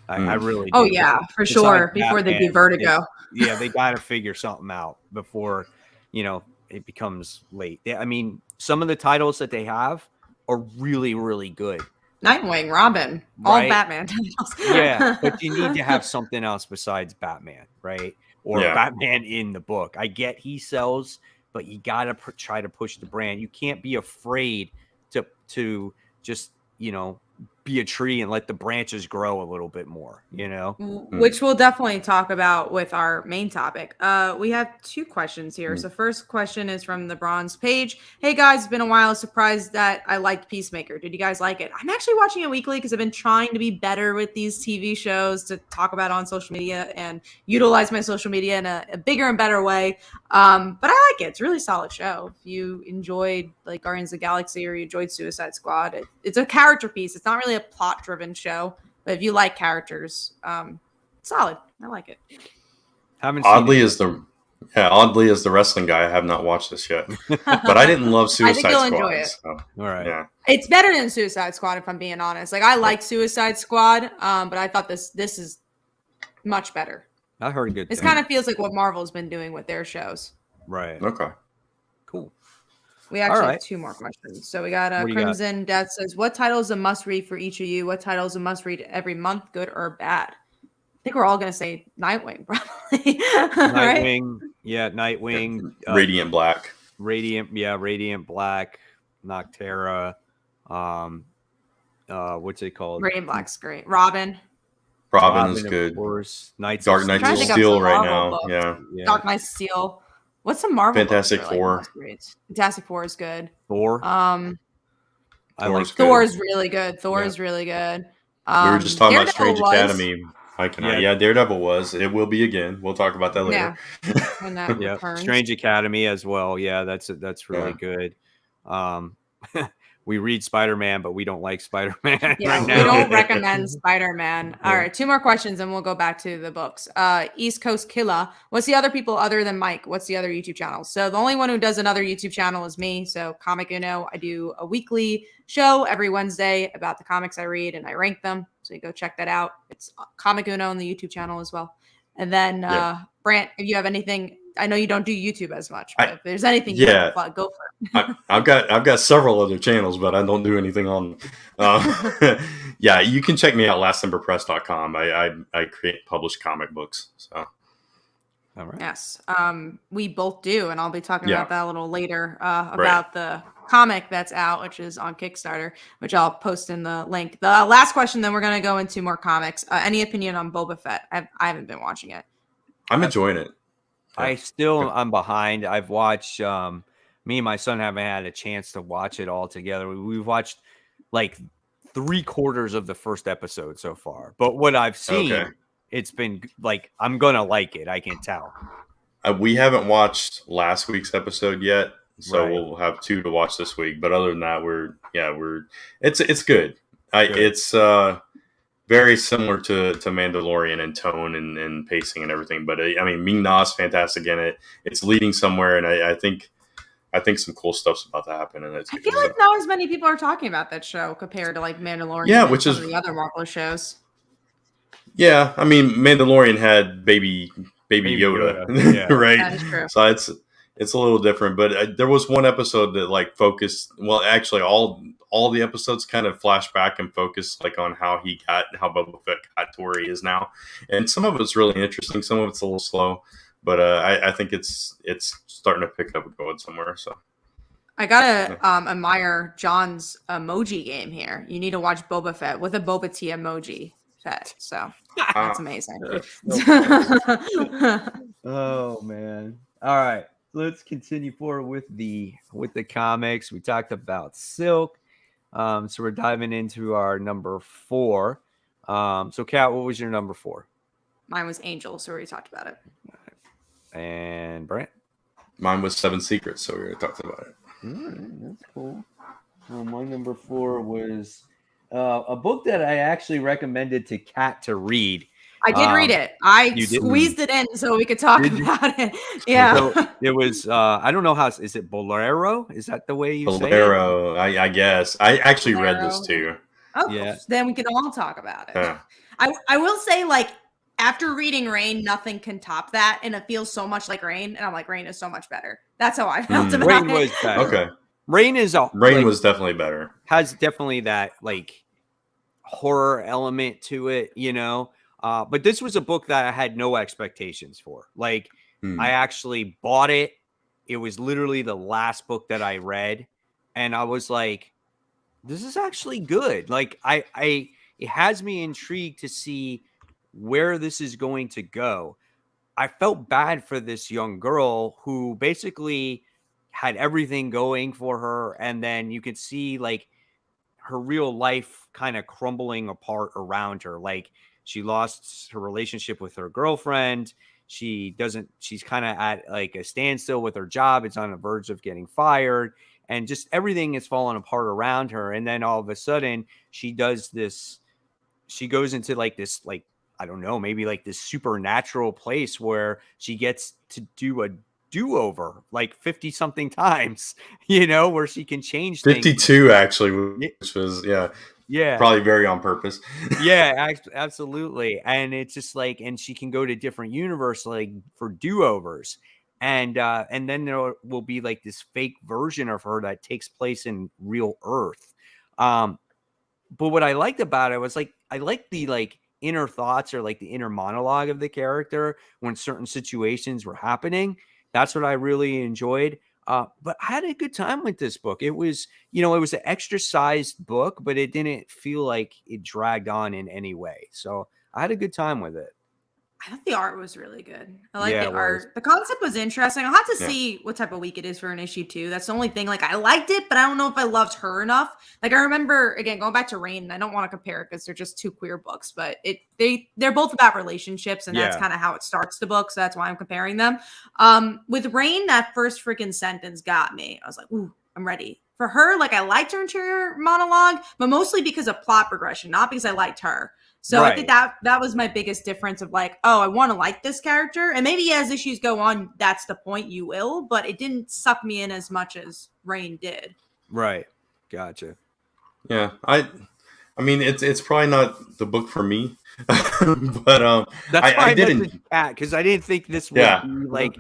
I really Oh do. yeah, for Besides sure. Before they do Batman, Vertigo. they got to figure something out before, you know, it becomes late. I mean, some of the titles that they have are really, really good. Nightwing, Robin, Right? all Batman titles. Yeah, but you need to have something else besides Batman, right? Or Yeah. Batman in the book. I get he sells, but you got to try to push the brand. You can't be afraid to just, you know, be a tree and let the branches grow a little bit more, you know? Which we'll definitely talk about with our main topic. We have two questions here. So first question is from the Bronze Page. Hey guys, it's been a while. Surprised that I liked Peacemaker. Did you guys like it? I'm actually watching it weekly because I've been trying to be better with these TV shows to talk about on social media and utilize my social media in a bigger and better way. But I like it. It's a really solid show. If you enjoyed like Guardians of the Galaxy or you enjoyed Suicide Squad, it's a character piece. It's not really a plot driven show, but if you like characters, solid. I like it. Oddly as the wrestling guy, I have not watched this yet, but I didn't love Suicide I think you'll Squad. enjoy it. So, All right. Yeah. It's better than Suicide Squad, if I'm being honest. Like I like Suicide Squad, but I thought this is much better. I heard good. This kind of feels like what Marvel's been doing with their shows. Right. Okay. Cool. We actually have two more questions. So we got Crimson Death says, what title is a must read for each of you? What title is a must read every month, good or bad? I think we're all going to say Nightwing, probably. Nightwing. Right? Yeah, Nightwing. Radiant Black. Radiant Black. Noctera. What's it called? Radiant Black's great. Robin's good. Of course. Dark Knights of Steel right now. Yeah. Dark Knights of Steel. What's some Marvel? Fantastic Four. Fantastic Four is good. Thor. Thor is really good. Thor is really good. We were just talking about Strange Academy. Daredevil was. It will be again. We'll talk about that later. Yeah. When that returns. Strange Academy as well. Yeah, that's really good. We read Spider-Man, but we don't like Spider-Man. Yeah, right now. We don't recommend Spider-Man. All right, two more questions and we'll go back to the books. East Coast Killer. What's the other people other than Mike? What's the other YouTube channel? So the only one who does another YouTube channel is me. So Comic Uno. I do a weekly show every Wednesday about the comics I read and I rank them. So you go check that out. It's Comic Uno on the YouTube channel as well. And then Brant, if you have anything, I know you don't do YouTube as much, but if there's anything you want, go for it. I've got several other channels, but I don't do anything on you can check me out lasttemperpress.com. I publish comic books. So all right. Yes. We both do, and I'll be talking about that a little later about the comic that's out, which is on Kickstarter, which I'll post in the link. The last question, then we're going to go into more comics. Any opinion on Boba Fett? I haven't been watching it. I'm enjoying it. I'm behind. I've watched me and my son haven't had a chance to watch it all together. We've watched like 3/4 of the first episode so far. But what I've seen, it's been like I'm gonna like it. I can tell. We haven't watched last week's episode yet, so we'll have 2 to watch this week. But other than that, it's good. It's very similar to Mandalorian in tone and pacing and everything. But I mean, Ming-Na's fantastic in it. It's leading somewhere, and I think some cool stuff's about to happen. And I feel like not as many people are talking about that show compared to like Mandalorian. Yeah, which is the other Marvel shows. Yeah, I mean, Mandalorian had baby Yoda. Yeah. Right? That is true. So it's a little different. But there was one episode that like focused. Well, actually, all the episodes kind of flash back and focus like on how Boba Fett got to where he is now, and some of it's really interesting. Some of it's a little slow, but I think it's starting to pick up and going somewhere. So. I gotta admire John's emoji game here. You need to watch Boba Fett with a Boba Tea emoji Fett. So that's amazing. Oh man! All right, let's continue forward with the comics. We talked about Silk, so we're diving into our number 4. So Kat, what was your number 4? Mine was Angel, so we already talked about it. And Brent? Mine was Seven Secrets, so we already talked about it. All right, that's cool. My number 4 was a book that I actually recommended to Kat to read. I did read it. I squeezed it in so we could talk about it. Yeah. So it was, I don't know is it Bolero? Is that the way you say it? Bolero, I guess. I actually read this too. Oh, yeah. Then we can all talk about it. I will say, like, after reading Rain, nothing can top that, and it feels so much like Rain, and I'm like, Rain is so much better. That's how I felt about Rain it. was better. Okay. Rain was definitely better. Has definitely that like horror element to it, you know. But this was a book that I had no expectations for. Like, I actually bought it. It was literally the last book that I read, and I was like, "This is actually good." Like, it has me intrigued to see where this is going to go. I felt bad for this young girl who basically had everything going for her, and then you could see like her real life kind of crumbling apart around her. Like, she lost her relationship with her girlfriend. She's kind of at like a standstill with her job. It's on the verge of getting fired, and just everything is falling apart around her. And then all of a sudden she goes into like this, like, I don't know, maybe like this supernatural place where she gets to do a do-over like 50 something times, you know, where she can change 52 things. Actually, which was probably very on purpose. Yeah, absolutely. And it's just like, and she can go to different universe like for do-overs, and then there will be like this fake version of her that takes place in real Earth. But what I liked about it was like, I liked the like inner thoughts or like the inner monologue of the character when certain situations were happening. That's what I really enjoyed. But I had a good time with this book. It was, you know, it was an extra sized book, but it didn't feel like it dragged on in any way. So I had a good time with it. I thought the art was really good. I like the art. The concept was interesting. I'll have to see what type of week it is for an issue 2. That's the only thing. Like, I liked it, but I don't know if I loved her enough. Like, I remember, again, going back to Rain, and I don't want to compare it because they're just 2 queer books, but they're both about relationships, and that's kind of how it starts the book. So that's why I'm comparing them. With Rain, that first freaking sentence got me. I was like, ooh, I'm ready. For her, like, I liked her interior monologue, but mostly because of plot progression, not because I liked her. So I think that was my biggest difference of like, oh, I want to like this character. And maybe as issues go on, that's the point, you will. But it didn't suck me in as much as Rain did. Right. Gotcha. Yeah. I mean, it's probably not the book for me. But that's why I didn't, because I didn't think this would be like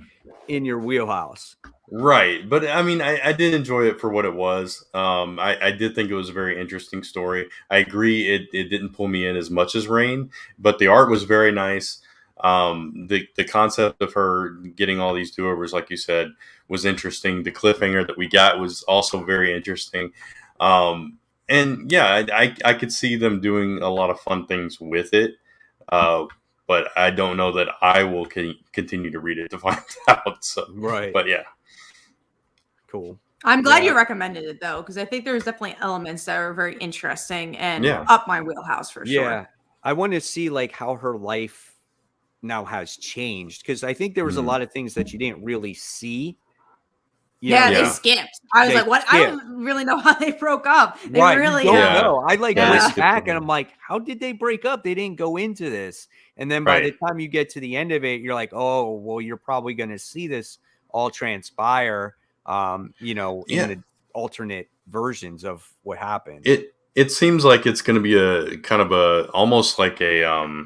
in your wheelhouse. Right. But I mean, I did enjoy it for what it was. I did think it was a very interesting story. I agree it didn't pull me in as much as Rain, but the art was very nice. The concept of her getting all these do-overs, like you said, was interesting. The cliffhanger that we got was also very interesting. And yeah, I could see them doing a lot of fun things with it. But I don't know that I will continue to read it to find out. So, but yeah. Cool. I'm glad you recommended it though, because I think there's definitely elements that are very interesting and up my wheelhouse for sure. Yeah, I want to see like how her life now has changed, because I think there was a lot of things that you didn't really see. They skipped. I was like, what? I don't really know how they broke up. They really don't know. I like went back and I'm like, how did they break up? They didn't go into this. And then by the time you get to the end of it, you're like, oh, well, you're probably going to see this all transpire. You know, in the alternate versions of what happened. It seems like it's going to be a kind of almost like a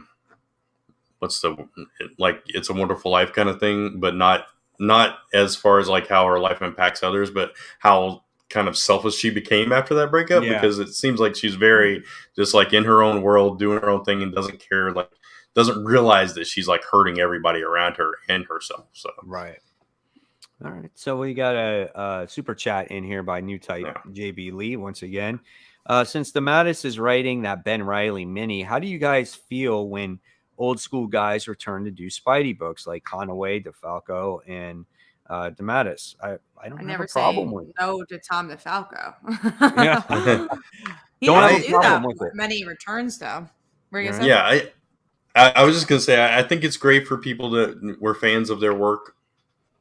It's a Wonderful Life kind of thing, but not not as far as like how her life impacts others, but how kind of selfish she became after that breakup, Yeah. because it seems like she's very just like in her own world, doing her own thing, and doesn't care, like doesn't realize that she's like hurting everybody around her and herself. So Right. All right. So we got a super chat in here by New Type JB Lee once again. Since DeMatteis is writing that Ben Reilly mini, how do you guys feel when old school guys return to do Spidey books like Conaway, DeFalco, and DeMatteis? I don't have never a problem say with it. no to Tom DeFalco. Yeah. He Don't doesn't have a do problem that with it. many returns though. Were you gonna Yeah. say? I was just gonna say, I think it's great for people that were fans of their work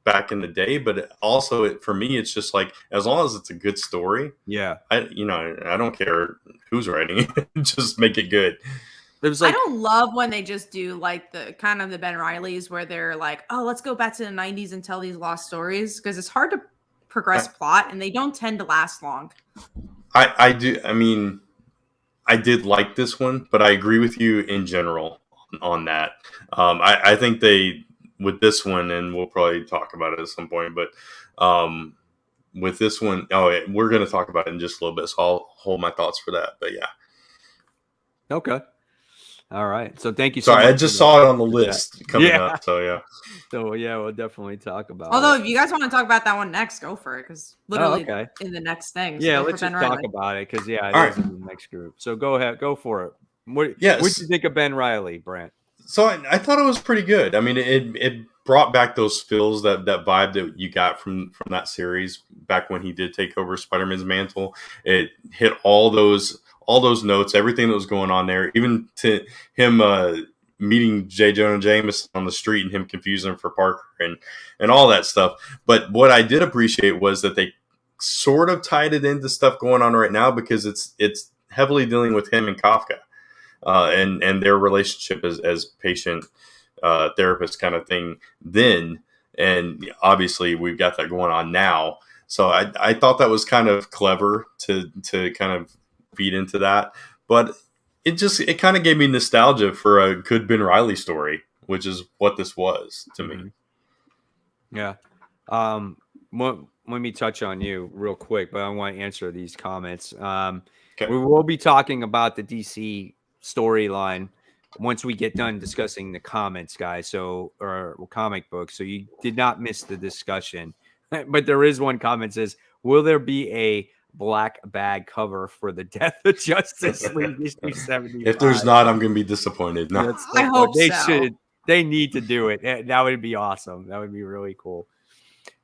back in the day, but also for me, it's just like, as long as it's a good story, Yeah. I don't care who's writing it, just make it good. It was I like, don't love when they just do like the kind of the Ben Reillys where they're like, oh, let's go back to the 90s and tell these lost stories, because it's hard to progress plot and they don't tend to last long. I do. I mean, I did like this one, but I agree with you in general on that. I think with this one, and we'll probably talk about it at some point, but with this one, we're going to talk about it in just a little bit, so I'll hold my thoughts for that. But yeah. okay. All right. So thank you so Sorry, much. I just saw it on the list coming Yeah. up. So yeah. So yeah, we'll definitely talk about Although it. if you guys want to talk about that one next, go for it, because literally okay. in the next thing. So Yeah, go let's for just Ben talk Reilly. about it, because yeah, it All is in the next group. So go ahead, go for it. What did you think of Ben Reilly, Brant? So I thought it was pretty good. I mean, it brought back those feels, that vibe that you got from that series back when he did take over Spider-Man's mantle. It hit all those notes, everything that was going on there, even to him meeting J. Jonah Jameson on the street and him confusing him for Parker and all that stuff. But what I did appreciate was that they sort of tied it into stuff going on right now, because it's heavily dealing with him and Kafka. And their relationship as patient therapist kind of thing then, and obviously we've got that going on now. So I thought that was kind of clever to kind of feed into that, but it kind of gave me nostalgia for a good Ben Reilly story, which is what this was to me. Yeah. Let me touch on you real quick, but I want to answer these comments. Okay. We will be talking about the DC storyline once we get done discussing the comments, guys. So, or comic books. So you did not miss the discussion. But there is one comment that says, will there be a black bag cover for the Death of Justice League issue 75? If there's not, I'm going to be disappointed. No. I hope they so. should. They need to do it. That would be awesome. That would be really cool.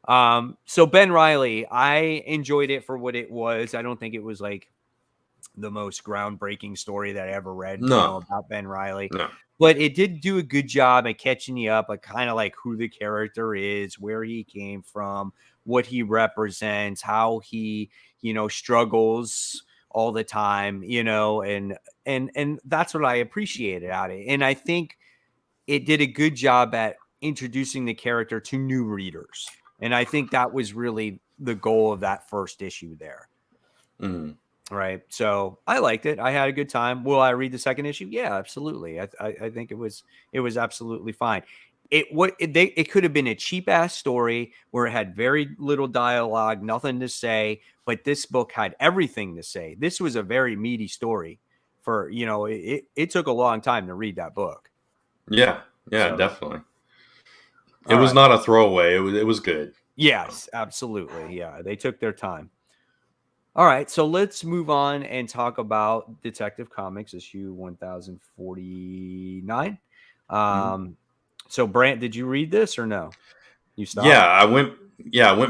So Ben Reilly, I enjoyed it for what it was. I don't think it was like the most groundbreaking story that I ever read about Ben Reilly. No. But it did do a good job at catching you up, like kind of like who the character is, where he came from, what he represents, how he, struggles all the time, and that's what I appreciated out of it. And I think it did a good job at introducing the character to new readers. And I think that was really the goal of that first issue there. Mm-hmm. Right. So I liked it. I had a good time. Will I read the second issue? Yeah, absolutely. I think it was absolutely fine. It could have been a cheap ass story where it had very little dialogue, nothing to say, but this book had everything to say. This was a very meaty story for, it took a long time to read that book. Yeah, definitely. It All was right. not a throwaway. It was good. Yes, absolutely. Yeah, they took their time. All right, so let's move on and talk about Detective Comics issue 1049. So Brant, did you read this or no? You stopped? Yeah, I went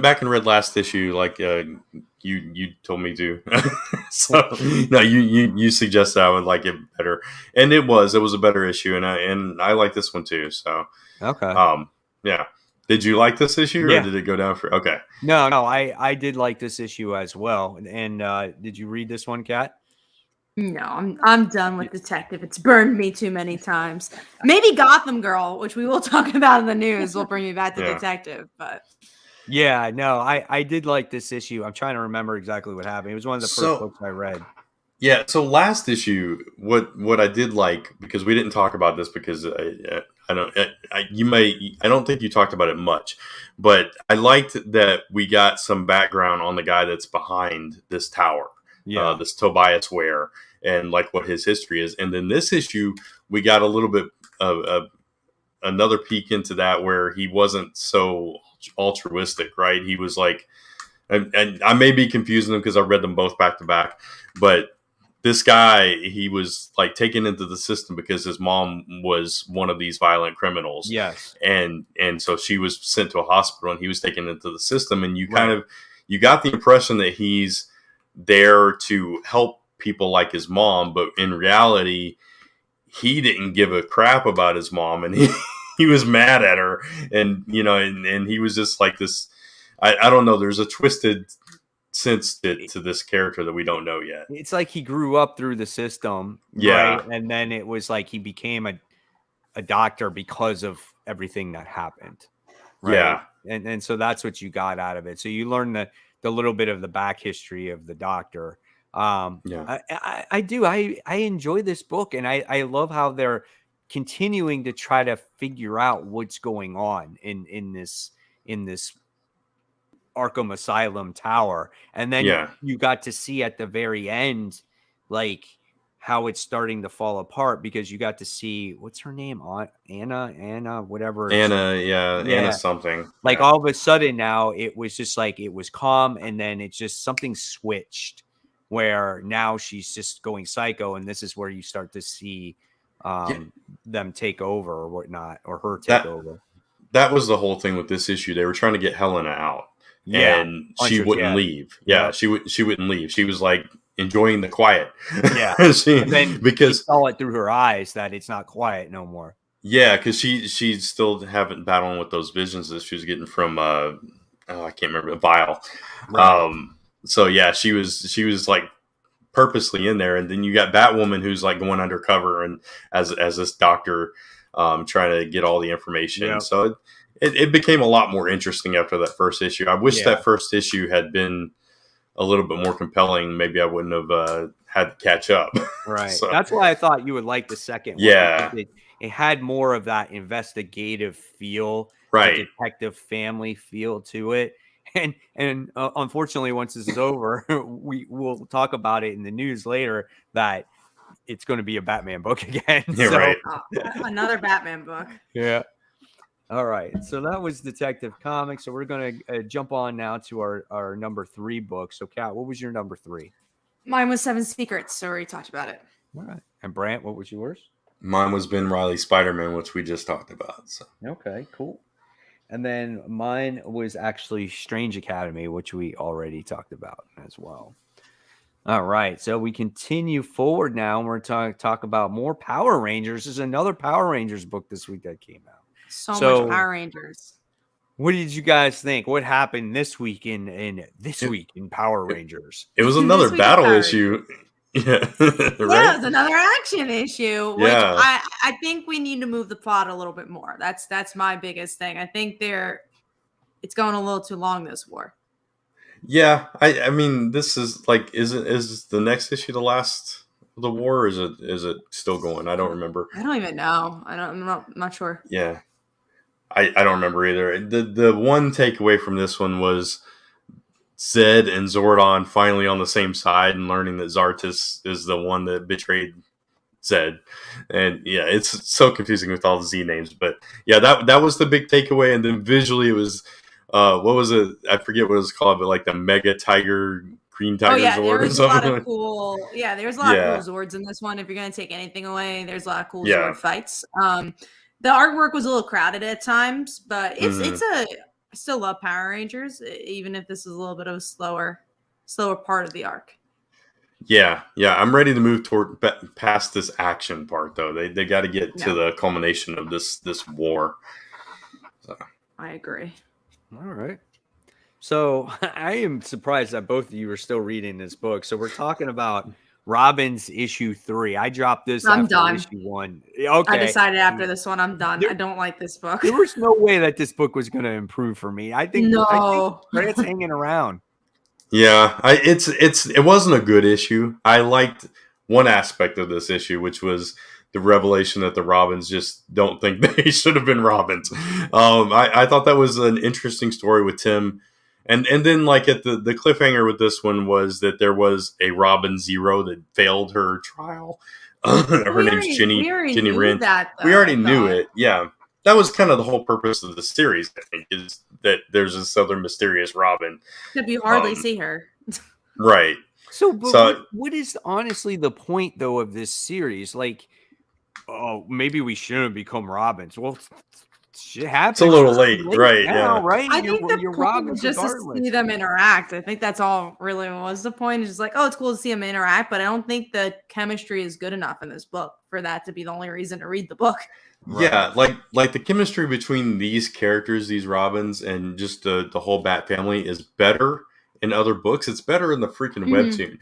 back and read last issue like you told me to. So no, you suggested I would like it better. And it was a better issue, and I like this one too. So okay. Yeah. Did you like this issue, or did it go down for? Okay. No, I did like this issue as well. And did you read this one, Kat? No, I'm done with Detective. It's burned me too many times. Maybe Gotham Girl, which we will talk about in the news, will bring me back to Detective. But yeah, no, I did like this issue. I'm trying to remember exactly what happened. It was one of the first books I read. Yeah. So last issue, what I did like, because we didn't talk about this because I I don't think you talked about it much, but I liked that we got some background on the guy that's behind this tower, this Tobias Ware, and like what his history is. And then this issue, we got a little bit of another peek into that, where he wasn't so altruistic, right? He was like, and I may be confusing them because I read them both back to back, but this guy, he was like taken into the system because his mom was one of these violent criminals. Yes. And so she was sent to a hospital, and he was taken into the system. And you you got the impression that he's there to help people like his mom, but in reality, he didn't give a crap about his mom, and he was mad at her. And, and he was just like this, I don't know. There's a twisted sense to this character that we don't know yet. It's like he grew up through the system, right? And then it was like he became a doctor because of everything that happened, right? Yeah, and so that's what you got out of it. So you learn the little bit of the back history of the doctor. I do. I enjoy this book, and I love how they're continuing to try to figure out what's going on in this Arkham Asylum tower. And then you got to see at the very end, like, how it's starting to fall apart, because you got to see, what's her name? Anna, whatever. Anna something. Like all of a sudden now it was just like, it was calm, and then it's just something switched where now she's just going psycho. And this is where you start to see them take over or whatnot, or her take over. That was the whole thing with this issue. They were trying to get Helena out. And she wouldn't leave. She wouldn't leave. She was like enjoying the quiet. And then because she saw it through her eyes that it's not quiet no more. Yeah, because she still haven't battling with those visions that she was getting from I can't remember, Vile. Right. So yeah, she was like purposely in there, and then you got Batwoman who's like going undercover and as this doctor trying to get all the information. Yeah. So it became a lot more interesting after that first issue. I wish that first issue had been a little bit more compelling. Maybe I wouldn't have had to catch up. Right. So, that's why I thought you would like the second one. Yeah. It had more of that investigative feel, right? Detective family feel to it. And unfortunately, once this is over, we will talk about it in the news later that it's going to be a Batman book again. Yeah, right. Another Batman book. Yeah. All right, so that was Detective Comics. So we're going to jump on now to our number 3 book. So, Kat, what was your number 3? Mine was Seven Secrets, so we already talked about it. All right. And Brant, what was yours? Mine was Ben Reilly's Spider-Man, which we just talked about. So. Okay, cool. And then mine was actually Strange Academy, which we already talked about as well. All right, so we continue forward now, and we're going to talk about more Power Rangers. There's another Power Rangers book this week that came out. So much Power Rangers. What did you guys think? What happened this week in Power Rangers? It was another battle issue. Yeah, right? Yeah, it was another action issue. Which I think we need to move the plot a little bit more. That's my biggest thing. I think it's going a little too long, this war. Yeah, I mean, this is like, is the next issue the last of the war, or is it still going? I don't remember. I don't even know. I'm not sure. Yeah. I don't remember either. The one takeaway from this one was Zed and Zordon finally on the same side and learning that Zartus is the one that betrayed Zed. And yeah, it's so confusing with all the Z names. But yeah, that was the big takeaway. And then visually it was, what was it? I forget what it was called, but like the Mega Tiger, Green Tiger Zord or something. There's a lot of cool Zords in this one. If you're going to take anything away, there's a lot of cool Zord fights. The artwork was a little crowded at times, but I still love Power Rangers, even if this is a little bit of a slower part of the arc. Yeah. I'm ready to move past this action part, though. They got to get to the culmination of this war. So. I agree. All right. So I am surprised that both of you are still reading this book. So we're talking about Robbins issue 3. I dropped this. I'm done. Issue 1. Okay. I decided after this one, I'm done. I don't like this book. There was no way that this book was going to improve for me. I think Grant's hanging around. Yeah, it wasn't a good issue. I liked one aspect of this issue, which was the revelation that the Robbins just don't think they should have been Robbins. I thought that was an interesting story with Tim. And then like at the cliffhanger with this one was that there was a Robin Zero that failed her trial. Her name's Jenny Wren. We already knew it. Yeah. That was kind of the whole purpose of the series, I think, is that there's this other mysterious Robin. Except you hardly see her. Right. So what is honestly the point, though, of this series? Like, oh, maybe we shouldn't become Robins. Well, shit happens. It's a little late, right? Now, Yeah. right? I think the you're point Robins was just to see them interact. I think that's all really was the point. It's just like, oh, it's cool to see them interact, but I don't think the chemistry is good enough in this book for that to be the only reason to read the book. Right. Yeah, like the chemistry between these characters, these Robins, and just the whole Bat family is better in other books. It's better in the freaking webtoon.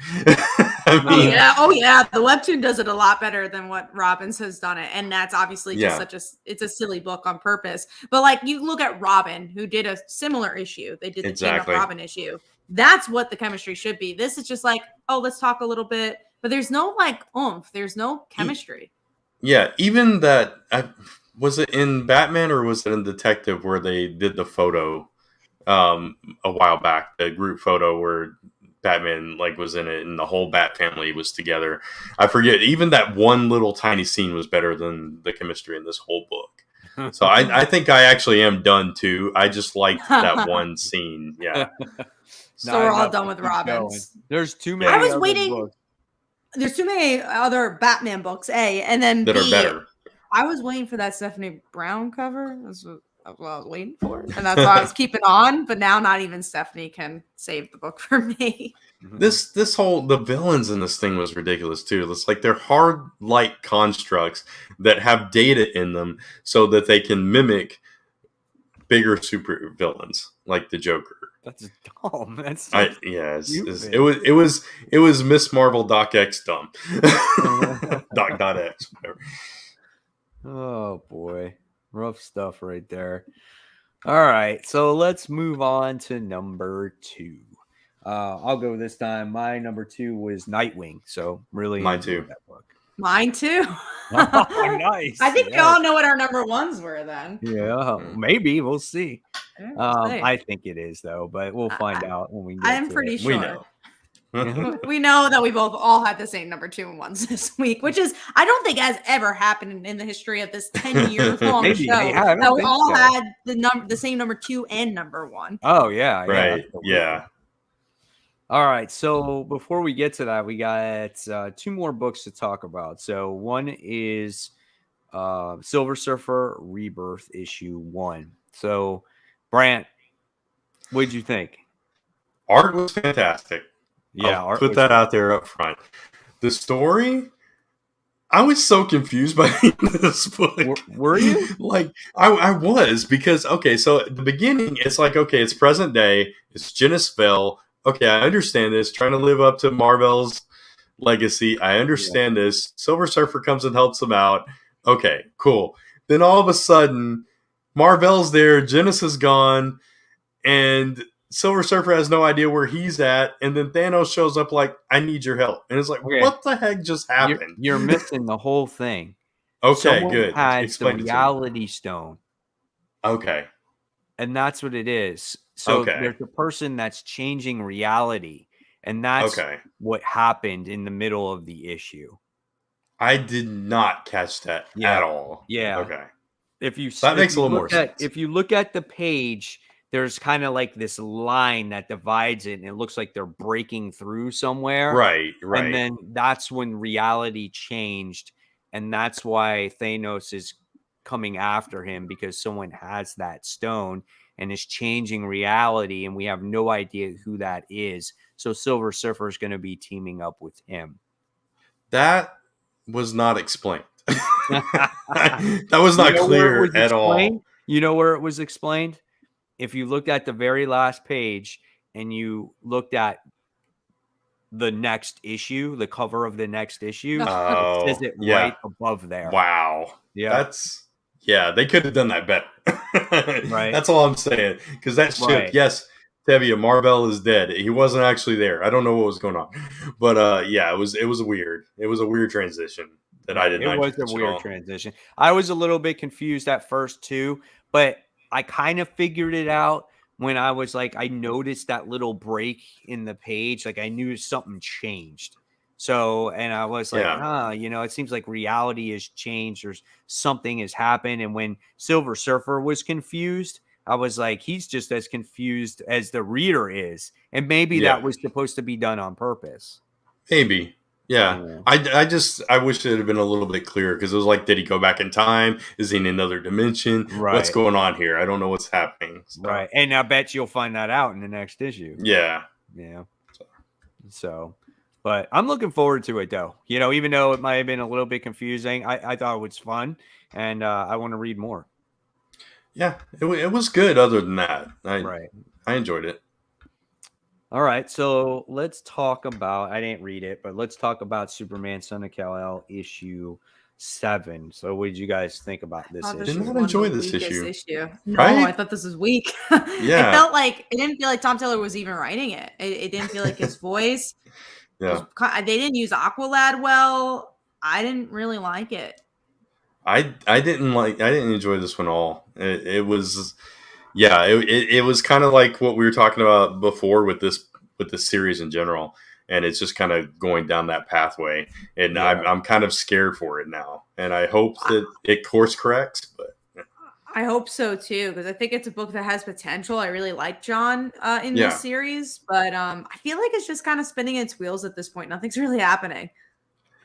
I mean, oh yeah, the webtoon does it a lot better than what Robbins has done it, and that's obviously just it's a silly book on purpose. But like you look at Robin, who did a similar issue. They did the Chain of Robin issue. That's what the chemistry should be. This is just like, oh, let's talk a little bit, but there's no like oomph. There's no chemistry. Yeah, even that. Was it in Batman or was it in Detective where they did the photo a while back? The group photo where Batman like was in it and the whole Bat family was together. I forget. Even that one little tiny scene was better than the chemistry in this whole book. So I think I actually am done too. I just liked that one scene. Yeah. So we're all done with Robbins. There's too many. I was waiting. Books. There's too many other Batman books, and then that are better. I was waiting for that Stephanie Brown cover. That's what I was waiting for, and that's why I was keeping on. But now, not even Stephanie can save the book for me. This the villains in this thing was ridiculous too. It's like they're hard light constructs that have data in them so that they can mimic bigger super villains like the Joker. That's dumb. That's it was Miss Marvel Doc X dumb. Doc.X, whatever. Oh boy. Rough stuff right there. All right. So let's move on to number 2. I'll go this time. My number 2 was Nightwing. So really mine too. That book. Mine too. Oh, nice. I think we all know what our number 1s were then. Yeah, maybe. We'll see. I think it is though, but we'll find out when we get I'm pretty it. sure. We know. We know that we both all had the same number 2 and 1s this week, which is I don't think has ever happened in the history of this 10-year long show that we all had the same number 2 and number 1. Oh yeah, right. Yeah. All right. So before we get to that, we got 2 more books to talk about. So one is Silver Surfer Rebirth issue 1. So Brant, what did you think? Art was fantastic. Yeah, I'll put that out there up front. The story, I was so confused by this book. Were you? Like, I was, because, okay, so at the beginning, it's like, okay, it's present day, it's Genisville. Okay, I understand this, trying to live up to Marvel's legacy. I understand this. Silver Surfer comes and helps them out. Okay, cool. Then all of a sudden, Marvel's there, Genis is gone, and Silver Surfer has no idea where he's at, and then Thanos shows up like, I need your help. And it's like, what the heck just happened? You're missing the whole thing. Okay, Someone good. Has the reality stone. Okay. And that's what it is. So there's a person that's changing reality, and that's what happened in the middle of the issue. I did not catch that at all. Yeah. Okay. That makes a little more sense. If you look at the page, there's kind of like this line that divides it, and it looks like they're breaking through somewhere. Right. And then that's when reality changed, and that's why Thanos is coming after him, because someone has that stone and is changing reality, and we have no idea who that is. So Silver Surfer is going to be teaming up with him. That was not explained. That was not clear at all. You know where it was explained? If you looked at the very last page and you looked at the next issue, the cover of the next issue, it says it right above there. Wow. Yeah. They could have done that better. Right. That's all I'm saying. Because that ship, yes, Tevye, Marvel is dead. He wasn't actually there. I don't know what was going on, but yeah, it was weird. It was a weird transition that I did not. It was a catch at weird all. transition. I was a little bit confused at first too, but I kind of figured it out when I was like, I noticed that little break in the page. Like I knew something changed. So, and I was like, Yeah. it seems like reality has changed or something has happened. And when Silver Surfer was confused, I was like, he's just as confused as the reader is. And maybe that was supposed to be done on purpose. Maybe. Yeah. Yeah. I wish it had been a little bit clearer because it was like, did he go back in time? Is he in another dimension? Right. What's going on here? I don't know what's happening. So. Right. And I bet you'll find that out in the next issue. Yeah. Yeah. So, but I'm looking forward to it though. Even though it might have been a little bit confusing, I thought it was fun and I want to read more. Yeah. It was good other than that. Right. I enjoyed it. All right, so let's talk about, I didn't read it, but let's talk about Superman Son of Kal-El issue 7. So what did you guys think about this issue? Did not enjoy this issue. No, right? I thought this was weak. Yeah. It didn't feel like Tom Taylor was even writing it. It didn't feel like his voice. Yeah. They didn't use Aqualad well. I didn't really like it. I didn't enjoy this one at all. It was it was kind of like what we were talking about before with this series in general, and it's just kind of going down that pathway, and yeah. I'm kind of scared for it now, and I hope that it course corrects, but I hope so too, because I think it's a book that has potential. I really like John in this series, but I feel like it's just kind of spinning its wheels at this point. Nothing's really happening.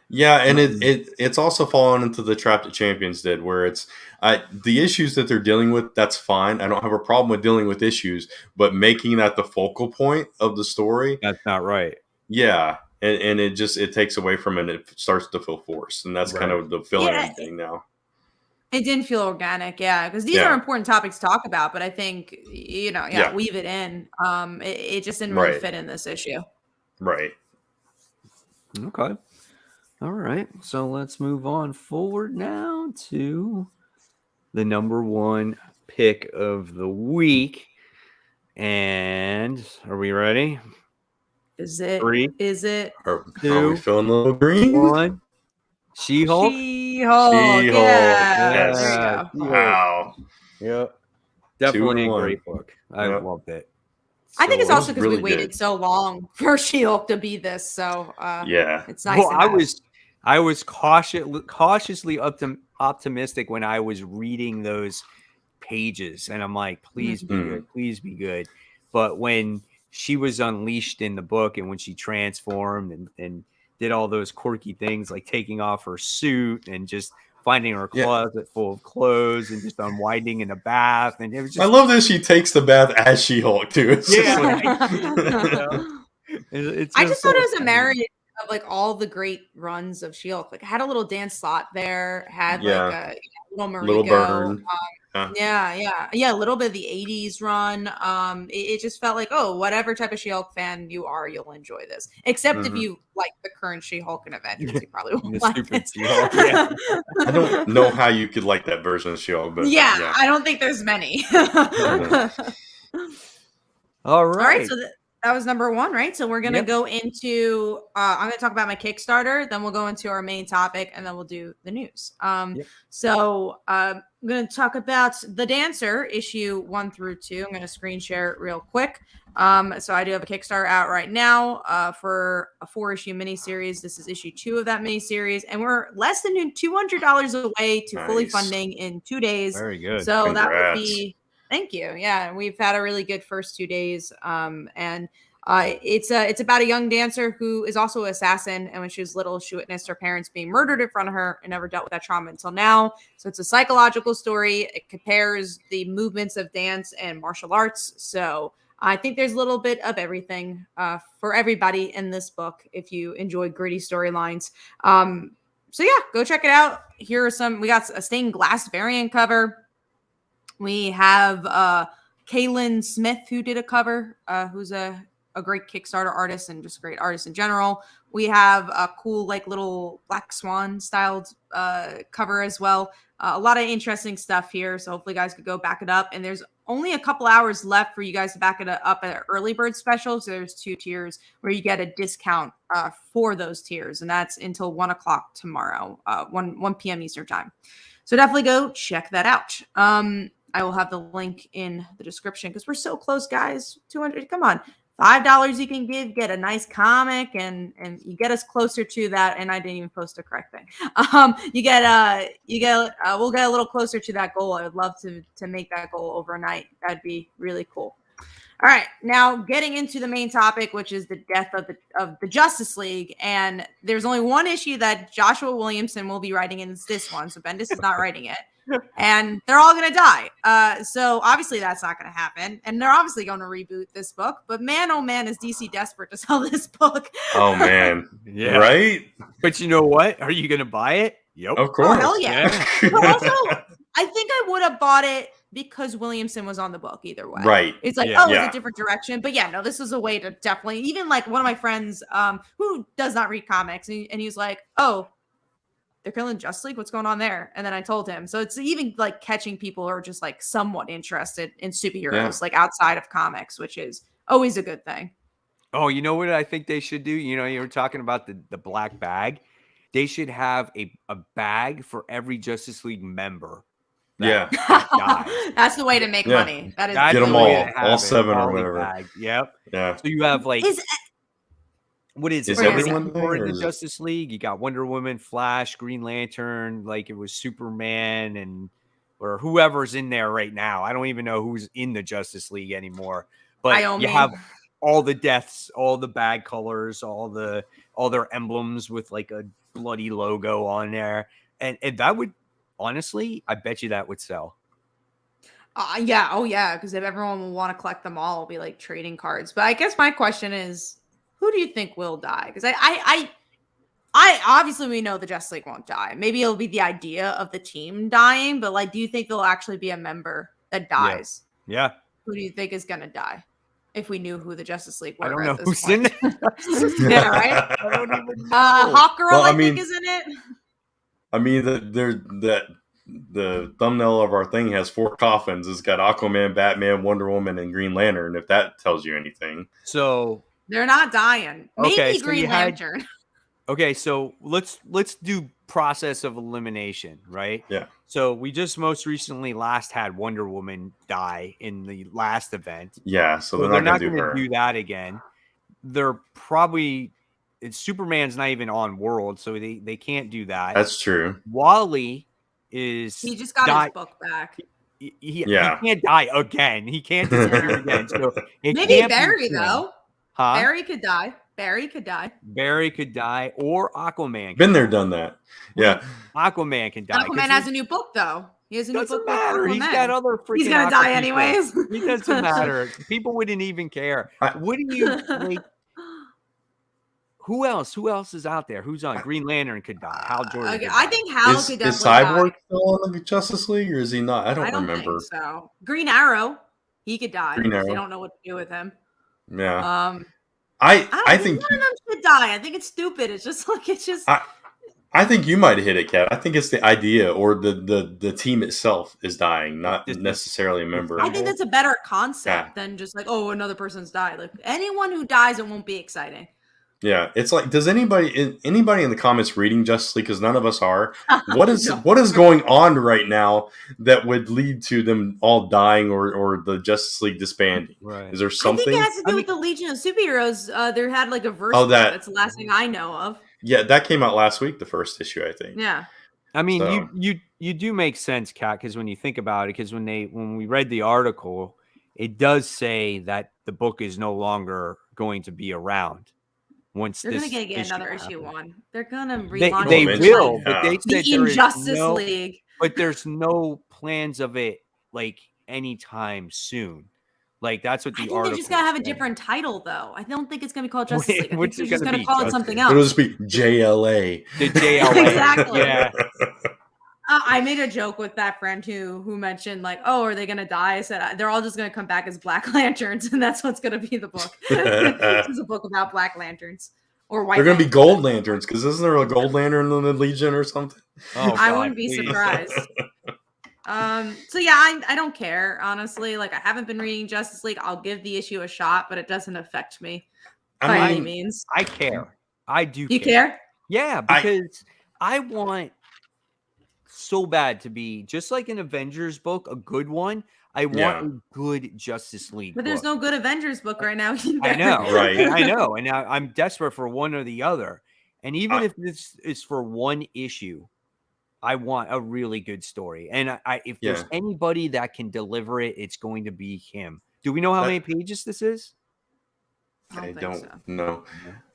Yeah, and it's also fallen into the trap that Champions did, where it's the issues that they're dealing with, that's fine. I don't have a problem with dealing with issues, but making that the focal point of the story, that's not right. Yeah, and it takes away from it, and it starts to feel forced, and that's kind of the feeling thing now. It didn't feel organic, because these are important topics to talk about, but I think, weave it in. It just didn't really fit in this issue. Right. Okay. All right, so let's move on forward now to the number 1 pick of the week. And are we ready? Is it? 3. Is it? Are we feeling a little green? 1. She-Hulk. She-Hulk. Yes. There you go. Wow. Yep. Definitely a great book. I loved it. I think it's also because really we waited so long for She-Hulk to be this. So it's nice. Well, I was cautiously optimistic when I was reading those pages, and I'm like, please be good, please be good. But when she was unleashed in the book, and when she transformed and did all those quirky things like taking off her suit and just finding her closet full of clothes and just unwinding in a bath, and it was just, I love that she takes the bath as She-Hulk too. It's I just thought it was a marriage of like all the great runs of She-Hulk. Like, had a little Dan Slott there, had like a little Mariko, little Burn. A little bit of the 80s run. It just felt like, whatever type of She-Hulk fan you are, you'll enjoy this. Except if you like the current She-Hulk and Avengers, you probably won't like this. I don't know how you could like that version of She-Hulk, but I don't think there's many. All right. So that was number 1, right? So we're going to go into, I'm going to talk about my Kickstarter, then we'll go into our main topic, and then we'll do the news. So I'm going to talk about The Dancer, issue 1 through 2. I'm going to screen share it real quick. So I do have a Kickstarter out right now for a 4-issue miniseries. This is issue 2 of that miniseries, and we're less than $200 away to fully funding in 2 days. Very good. So Congrats. that would be... Thank you. Yeah, we've had a really good first 2 days. It's about a young dancer who is also an assassin. And when she was little, she witnessed her parents being murdered in front of her and never dealt with that trauma until now. So it's a psychological story. It compares the movements of dance and martial arts. So I think there's a little bit of everything for everybody in this book if you enjoy gritty storylines. So go check it out. Here are some. We got a stained glass variant cover. We have Kaylin Smith, who did a cover, who's a great Kickstarter artist and just a great artist in general. We have a cool, like, little Black Swan styled cover as well. A lot of interesting stuff here. So hopefully you guys could go back it up. And there's only a couple hours left for you guys to back it up at an early bird special. So there's 2 tiers where you get a discount for those tiers, and that's until 1 o'clock tomorrow, 1 p.m. Eastern time. So definitely go check that out. I will have the link in the description because we're so close, guys. 200. Come on. $5 you can get a nice comic, and you get us closer to that. And I didn't even post a correct thing. We'll get a little closer to that goal. I would love to make that goal overnight. That'd be really cool. All right, now getting into the main topic, which is the death of the Justice League, and there's only one issue that Joshua Williamson will be writing, and it's this one. So Bendis is not writing it. And they're all going to die. So obviously that's not going to happen. And they're obviously going to reboot this book. But man, oh man, is DC desperate to sell this book. Oh, man. Yeah. Right? But you know what? Are you going to buy it? Yep. Of course. Oh, hell yeah. But also, I think I would have bought it because Williamson was on the book either way. Right. It's like, Yeah. it's a different direction. But yeah, no, this is a way to definitely, even like one of my friends who does not read comics, and he's like, oh, they're killing Justice League. What's going on there? And then I told him. So it's even like catching people who are just like somewhat interested in superheroes, like outside of comics, which is always a good thing. Oh, you know what I think they should do? You know, you were talking about the black bag. They should have a bag for every Justice League member. Yeah. That's the way to make money. That is Get them all 7 or whatever. Bag. Yep. Yeah. So you have like... What is it? Everyone there in the is Justice League? You got Wonder Woman, Flash, Green Lantern, like it was Superman, and or whoever's in there right now. I don't even know who's in the Justice League anymore. But you have all the deaths, all the bag colors, all their emblems with like a bloody logo on there, and that would honestly, I bet you that would sell. Yeah, oh yeah, because if everyone will want to collect them all, it'll be like trading cards. But I guess my question is, who do you think will die? Because I obviously we know the Justice League won't die. Maybe it'll be the idea of the team dying, but like, do you think there'll actually be a member that dies? Yeah. Who do you think is gonna die? If we knew who the Justice League were, I don't know who's in it. Yeah, right. I don't even know. Hawk Girl, I think, is in it. I mean, the thumbnail of our thing has 4 coffins. It's got Aquaman, Batman, Wonder Woman, and Green Lantern. If that tells you anything, so. They're not dying. Maybe so Green Lantern. Okay, so let's do process of elimination, right? Yeah. So we just most recently had Wonder Woman die in the last event. Yeah, so they're not going to to do that again. They're probably Superman's not even on World, so they can't do that. That's true. Wally he just got his book back. He can't die again. He can't disappear again. So maybe Barry though. Huh? Barry could die. Barry could die, or Aquaman. Been there, done that. Yeah. Aquaman can die. Aquaman has a new book, though. He has a new book. Doesn't matter. He's got other freaking. He's gonna die anyways. It doesn't matter. People wouldn't even care. Wouldn't you? Like, who else? Who else is out there? Who's on? Green Lantern could die. Hal Jordan. Okay, I think Hal could definitely Is Cyborg die. still on the Justice League, or is he not? I don't remember. Think so. Green Arrow, he could die. Green Arrow. They don't know what to do with him. Yeah. I think one of them should die. I think it's stupid. It's just like I think you might have hit it, Kat. I think it's the idea or the team itself is dying, not necessarily a member. I think that's a better concept than just like, oh, another person's died. Like anyone who dies, it won't be exciting. Yeah, it's like, does anybody in the comments reading Justice League? Because none of us are. What is going on right now that would lead to them all dying or the Justice League disbanding? Right. Is there something? I think it has to do with the Legion of Superheroes. There had like a verse. That's the last thing I know of. Yeah, that came out last week, the first issue, I think. Yeah. I mean, you do make sense, Kat, because when you think about it, because when we read the article, it does say that the book is no longer going to be around. Once they're going to get another issue 1. They're going to relaunch They will, but they said the Injustice League. But there's no plans of it like anytime soon. Like that's what the article. They're just going to have a different title, though. I don't think it's going to be called Justice League. I think they're just going to call it something else. It'll just be JLA. The JLA. Exactly. Yeah. I made a joke with that friend who mentioned like, oh, are they going to die? I said, they're all just going to come back as Black Lanterns. And that's what's going to be the book. It's a book about Black Lanterns or white. They're going to be Gold Lanterns. Cause isn't there a Gold Lantern in the Legion or something? Oh, I wouldn't be surprised. So yeah, I don't care, honestly. Like, I haven't been reading Justice League. I'll give the issue a shot, but it doesn't affect me by any means. I care. I do You care? Yeah, because I want so bad to be just like an Avengers book, a good one. I want a good Justice League But there's book. no good Avengers book right now either. I know, Right. I know. And now I'm desperate for one or the other. And even if this is for one issue, I want a really good story. And if there's anybody that can deliver it, it's going to be him. Do we know how many pages this is? I don't know.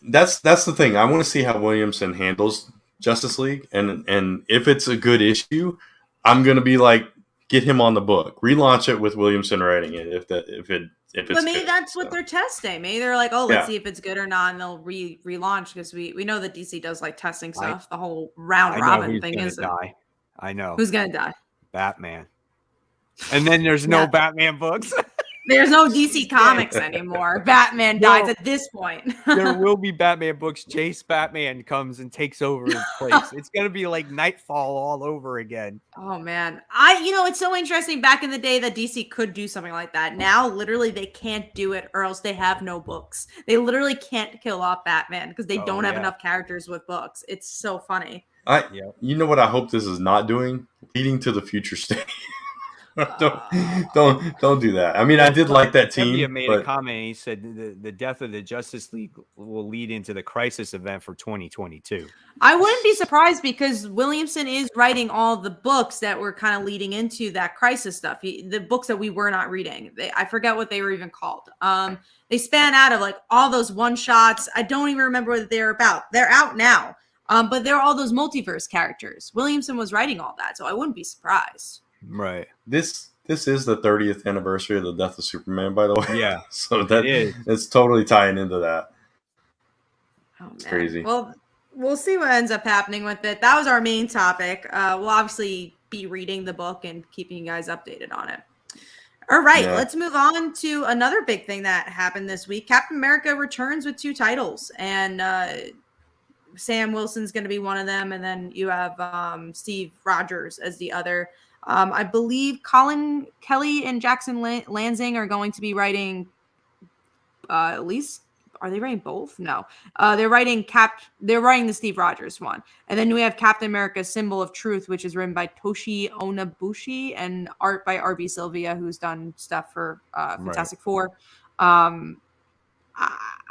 That's the thing. I want to see how Williamson handles Justice League, and if it's a good issue, I'm gonna be like, get him on the book, relaunch it with Williamson writing it. If it's but maybe good, that's what they're testing. Maybe they're like, oh, let's see if it's good or not, and they'll relaunch, because we know that DC does like testing stuff. The whole round robin thing is die. I know who's gonna die. Batman, and then there's no Batman books. There's no DC Comics anymore. Batman dies at this point. There will be Batman books. Chase Batman comes and takes over his place. It's going to be like Nightfall all over again. Oh, man. It's so interesting back in the day that DC could do something like that. Now, literally, they can't do it, or else they have no books. They literally can't kill off Batman because they don't have enough characters with books. It's so funny. You know what I hope this is not doing? Leading to the future state. don't do that. I mean, I did like that team. He made a comment. He said the death of the Justice League will lead into the Crisis event for 2022. I wouldn't be surprised, because Williamson is writing all the books that were kind of leading into that Crisis stuff. The books that we were not reading. I forget what they were even called. They span out of like all those one shots. I don't even remember what they're about. They're out now. But they're all those multiverse characters. Williamson was writing all that, so I wouldn't be surprised. Right. This is the 30th anniversary of the death of Superman, by the way. Yeah. So it's totally tying into that. Oh, man. It's crazy. Well, we'll see what ends up happening with it. That was our main topic. We'll obviously be reading the book and keeping you guys updated on it. All right, let's move on to another big thing that happened this week. Captain America returns with 2 titles, and Sam Wilson's going to be one of them, and then you have Steve Rogers as the other. I believe Colin Kelly and Jackson Lansing are going to be writing, at least, are they writing both? No. They're writing the Steve Rogers one. And then we have Captain America Symbol of Truth, which is written by Toshi Onabushi and art by R.B. Sylvia, who's done stuff for Fantastic Four. I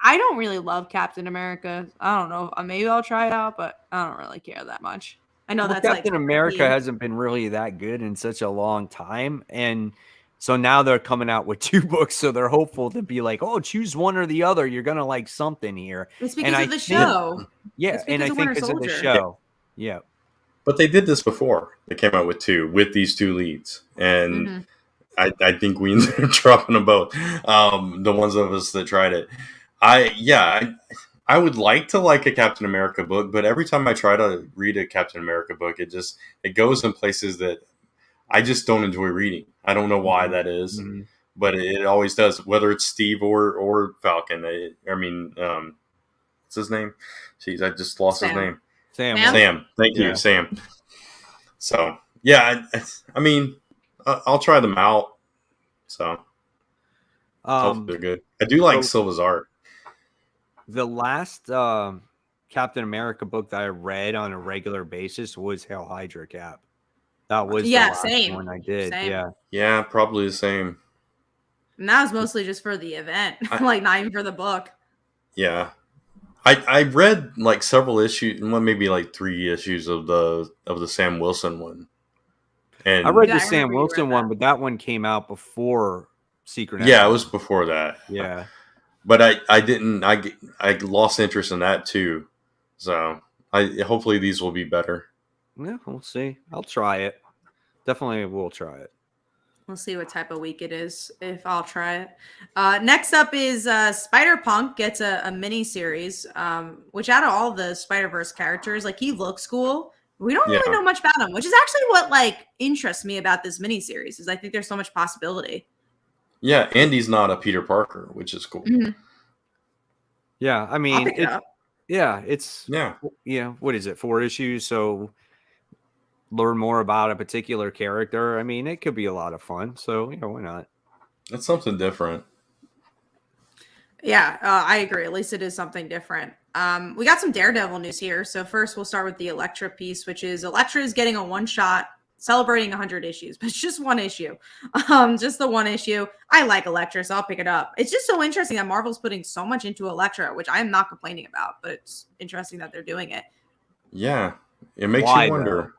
don't really love Captain America. I don't know. Maybe I'll try it out, but I don't really care that much. I know that's Captain America hasn't been really that good in such a long time. And so now they're coming out with 2 books. So they're hopeful to be like, oh, choose one or the other. You're going to like something here. It's because of the show. Yeah. And I think because of the show. Yeah. But they did this before. They came out with 2, with these 2 leads. And I think we ended up dropping them both. The ones of us that tried it. I would like to like a Captain America book, but every time I try to read a Captain America book, it goes in places that I just don't enjoy reading. I don't know why that is, but it always does, whether it's Steve or Falcon. What's his name? Jeez, I just lost his name. Sam. Thank you, Sam. So, I mean, I'll try them out. So, hopefully they're good. I do like Silva's art. The last Captain America book that I read on a regular basis was Hail Hydra Cap. That was the last one I did. Same. Yeah, probably the same. And that was mostly just for the event, like not even for the book. Yeah. I read like several issues, maybe like 3 issues of the Sam Wilson one. And I read the Sam Wilson one, but that one came out before Secret Empire. Yeah, it was before that. Yeah. But I lost interest in that too. So hopefully these will be better. Yeah, we'll see. I'll try it. Definitely will try it. We'll see what type of week it is, if I'll try it. Next up is Spider-Punk gets a mini series, which out of all the Spider-Verse characters, like, he looks cool. We don't really know much about him, which is actually what like interests me about this mini series, is I think there's so much possibility. Yeah, Andy's not a Peter Parker, which is cool. Mm-hmm. Yeah, I mean, it's what is it? 4 issues. So learn more about a particular character, I mean, it could be a lot of fun. So, why not? It's something different. Yeah, I agree. At least it is something different. We got some Daredevil news here. So first we'll start with the Elektra piece, which is Elektra is getting a one-shot celebrating 100 issues, but it's just one issue. Just the one issue. I like Elektra, so I'll pick it up. It's just so interesting that Marvel's putting so much into Elektra, which I am not complaining about, but it's interesting that they're doing it. Yeah, it makes Why, you wonder.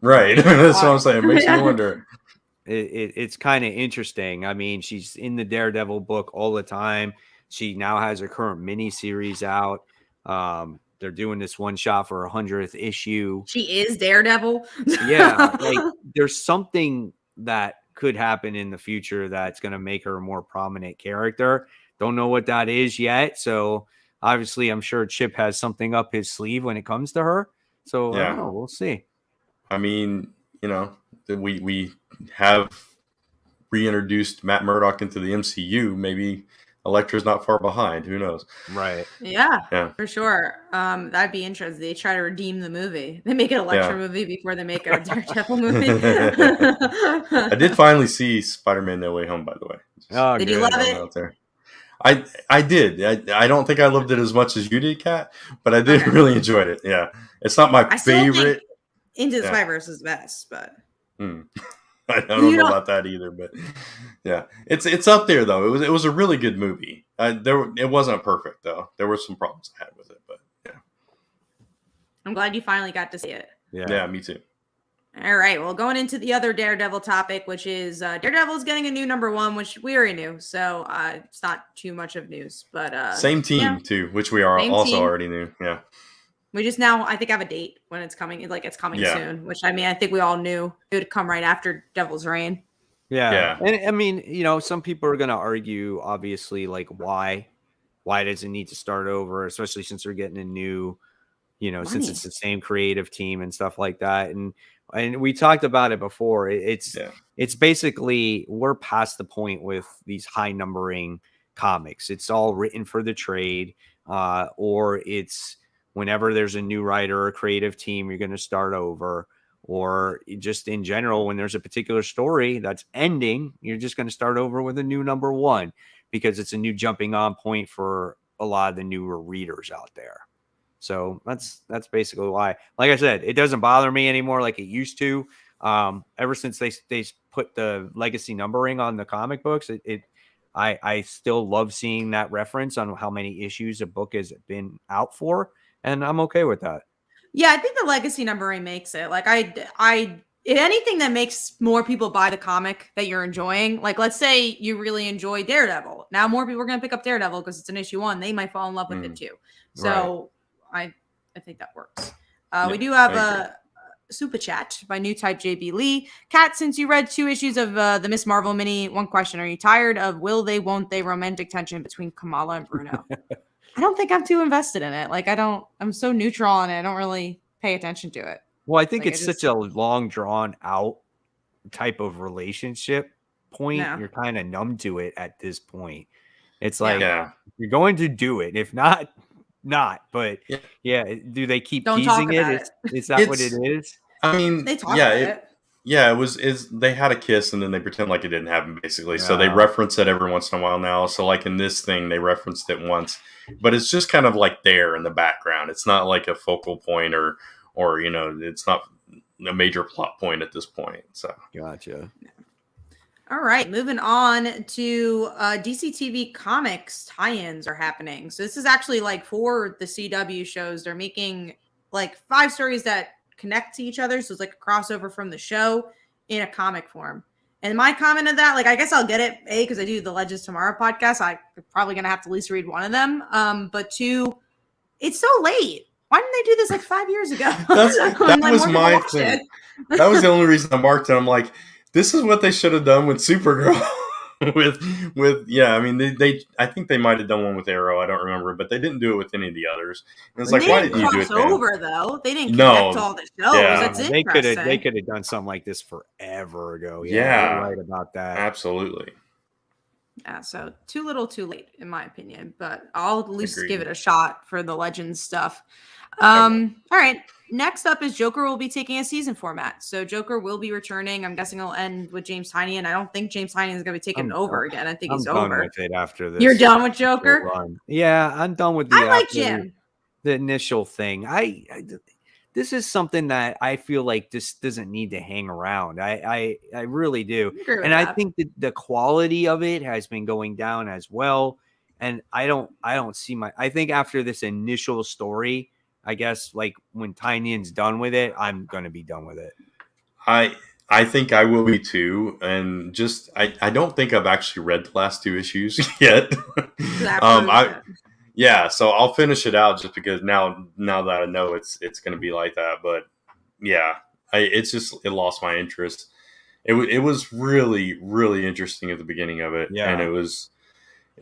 Right, that's what I'm saying. It makes you wonder. It's kind of interesting. I mean, she's in the Daredevil book all the time. She now has her current mini series out. They're doing this one shot for 100th issue. She is Daredevil. Yeah, like there's something that could happen in the future that's going to make her a more prominent character. Don't know what that is yet. So obviously, I'm sure Chip has something up his sleeve when it comes to her. So I don't know. We'll see. I mean, we have reintroduced Matt Murdock into the MCU. Maybe Elektra's not far behind. Who knows? Right. Yeah, for sure. That'd be interesting. They try to redeem the movie. They make an Elektra movie before they make a Daredevil movie. I did finally see Spider-Man No Way Home, by the way. Did you love it? I did. I don't think I loved it as much as you did, Kat, but I did really enjoy it. Yeah. It's not my favorite. Into the Spider-Verse is best, but I don't know about that either, but yeah, it's up there though. It was a really good movie. It wasn't perfect though. There were some problems I had with it, but yeah. I'm glad you finally got to see it. Yeah, me too. All right, well, going into the other Daredevil topic, which is Daredevil is getting a new #1, which we already knew, so it's not too much of news. But same team too, which we already knew. Yeah. We just now, I think, have a date when it's coming. Like it's coming soon, which I mean, I think we all knew it would come right after Devil's Reign. Yeah. And I mean, some people are going to argue, obviously, like why does it need to start over, especially since they're getting a new, since it's the same creative team and stuff like that. And we talked about it before. It's basically we're past the point with these high numbering comics. It's all written for the trade, or it's whenever there's a new writer or creative team, you're going to start over, or just in general, when there's a particular story that's ending, you're just going to start over with a new #1 because it's a new jumping on point for a lot of the newer readers out there. So that's basically why, like I said, it doesn't bother me anymore like it used to. Ever since they put the legacy numbering on the comic books, I still love seeing that reference on how many issues a book has been out for. And I'm okay with that. Yeah, I think the legacy numbering makes it. Like anything that makes more people buy the comic that you're enjoying. Like let's say you really enjoy Daredevil. Now more people are going to pick up Daredevil because it's an issue 1. They might fall in love with it too. So I think that works. We do have a super chat by new type JB Lee. Kat, since you read 2 issues of the Miss Marvel mini, one question: are you tired of will they, won't they romantic tension between Kamala and Bruno? I don't think I'm too invested in it. Like I'm so neutral on it. I don't really pay attention to it. Well, I think it's such a long drawn out type of relationship point. Yeah. You're kind of numb to it at this point. It's like you're going to do it. If not, but do they keep teasing it? Is that what it is? I mean, they talk about it. Yeah, they had a kiss and then they pretend like it didn't happen, basically. So they reference it every once in a while now. So like in this thing, they referenced it once, but it's just kind of like there in the background. It's not like a focal point or it's not a major plot point at this point. So gotcha. All right, moving on to DC TV Comics tie-ins are happening. So this is actually like for the CW shows. They're making like 5 stories that connect to each other, so it's like a crossover from the show in a comic form. And my comment of that, like, I guess I'll get it, A, because I do the Legends Tomorrow podcast. I'm probably gonna have to at least read one of them. But 2, it's so late. Why didn't they do this like 5 years ago? That was my thing. That was the only reason I marked it. I'm like, this is what they should have done with Supergirl. I mean, they I think they might have done one with Arrow. I don't remember, but they didn't do it with any of the others. And it's like, why didn't you do it then? Over though. They didn't connect all the shows. Yeah. That's they could have done something like this forever ago. Yeah, you're right about that. Absolutely. Yeah, so too little, too late, in my opinion. But I'll at least give it a shot for the Legends stuff. All right, next up is Joker will be taking a season format. So Joker will be returning. I'm guessing it'll end with James Tynion. I don't think James Tynion is going to be taking it over again. I think he's I'm done over. with it after this. You're done with Joker? Run. Yeah, I'm done with I like Jim. The initial thing. This is something that I feel like this doesn't need to hang around. I really do. And I think that the quality of it has been going down as well. And I don't see I think after this initial story, I guess like when Tynion's done with it, I'm going to be done with it. I think I will be too. And just, I don't think I've actually read the last 2 issues yet. Yeah, so I'll finish it out just because now that I know it's going to be like that. But yeah, it lost my interest. It was really, really interesting at the beginning of it, and it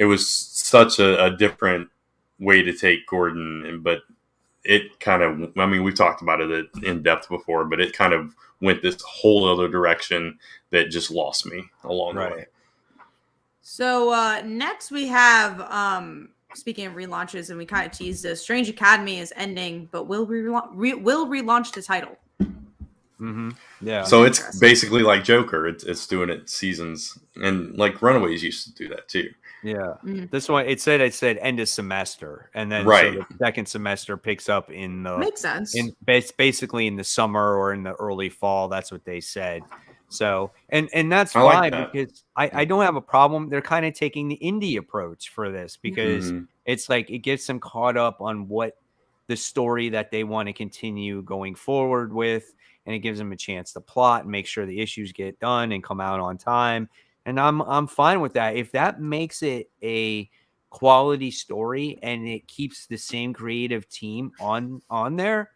was such a different way to take Gordon. But it kind of, I mean, we've talked about it in depth before, but it kind of went this whole other direction that just lost me along the way. So next we have. Speaking of relaunches, and we kind of teased this, Strange Academy is ending, but will relaunch the title. Mm-hmm. Yeah. So it's basically like Joker. It's doing it seasons, and like Runaways used to do that too. Yeah. Mm-hmm. This one it said end of semester, and then right. So the second semester picks up in the makes sense basically in the summer or in the early fall. That's what they said. So, and that's fine because I don't have a problem. They're kind of taking the indie approach for this because it's like it gets them caught up on what the story that they want to continue going forward with. And it gives them a chance to plot and make sure the issues get done and come out on time. And I'm fine with that. If that makes it a quality story and it keeps the same creative team on there,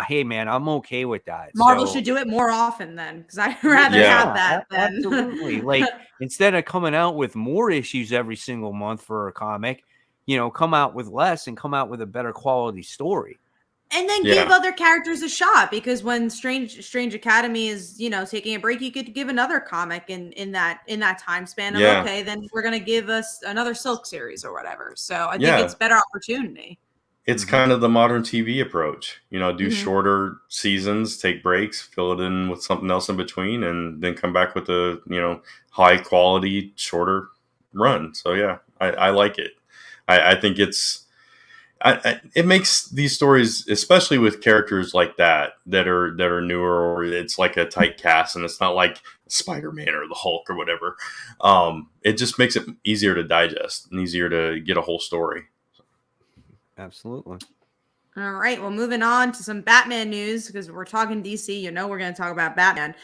hey man, I'm okay with that. Marvel should do it more often then, because I'd rather have that then. Absolutely. Like instead of coming out with more issues every single month for a comic, come out with less and come out with a better quality story. And then give other characters a shot, because when Strange Academy is, taking a break, you could give another comic in that time span of okay, then we're gonna give us another Silk series or whatever. So I think it's better opportunity. It's kind of the modern TV approach, do shorter seasons, take breaks, fill it in with something else in between, and then come back with a, high quality, shorter run. So yeah, I like it. I think it makes these stories, especially with characters like that are newer, or it's like a tight cast and it's not like Spider-Man or the Hulk or whatever. It just makes it easier to digest and easier to get a whole story. Absolutely. All right. Well, moving on to some Batman news, because we're talking DC. We're going to talk about Batman.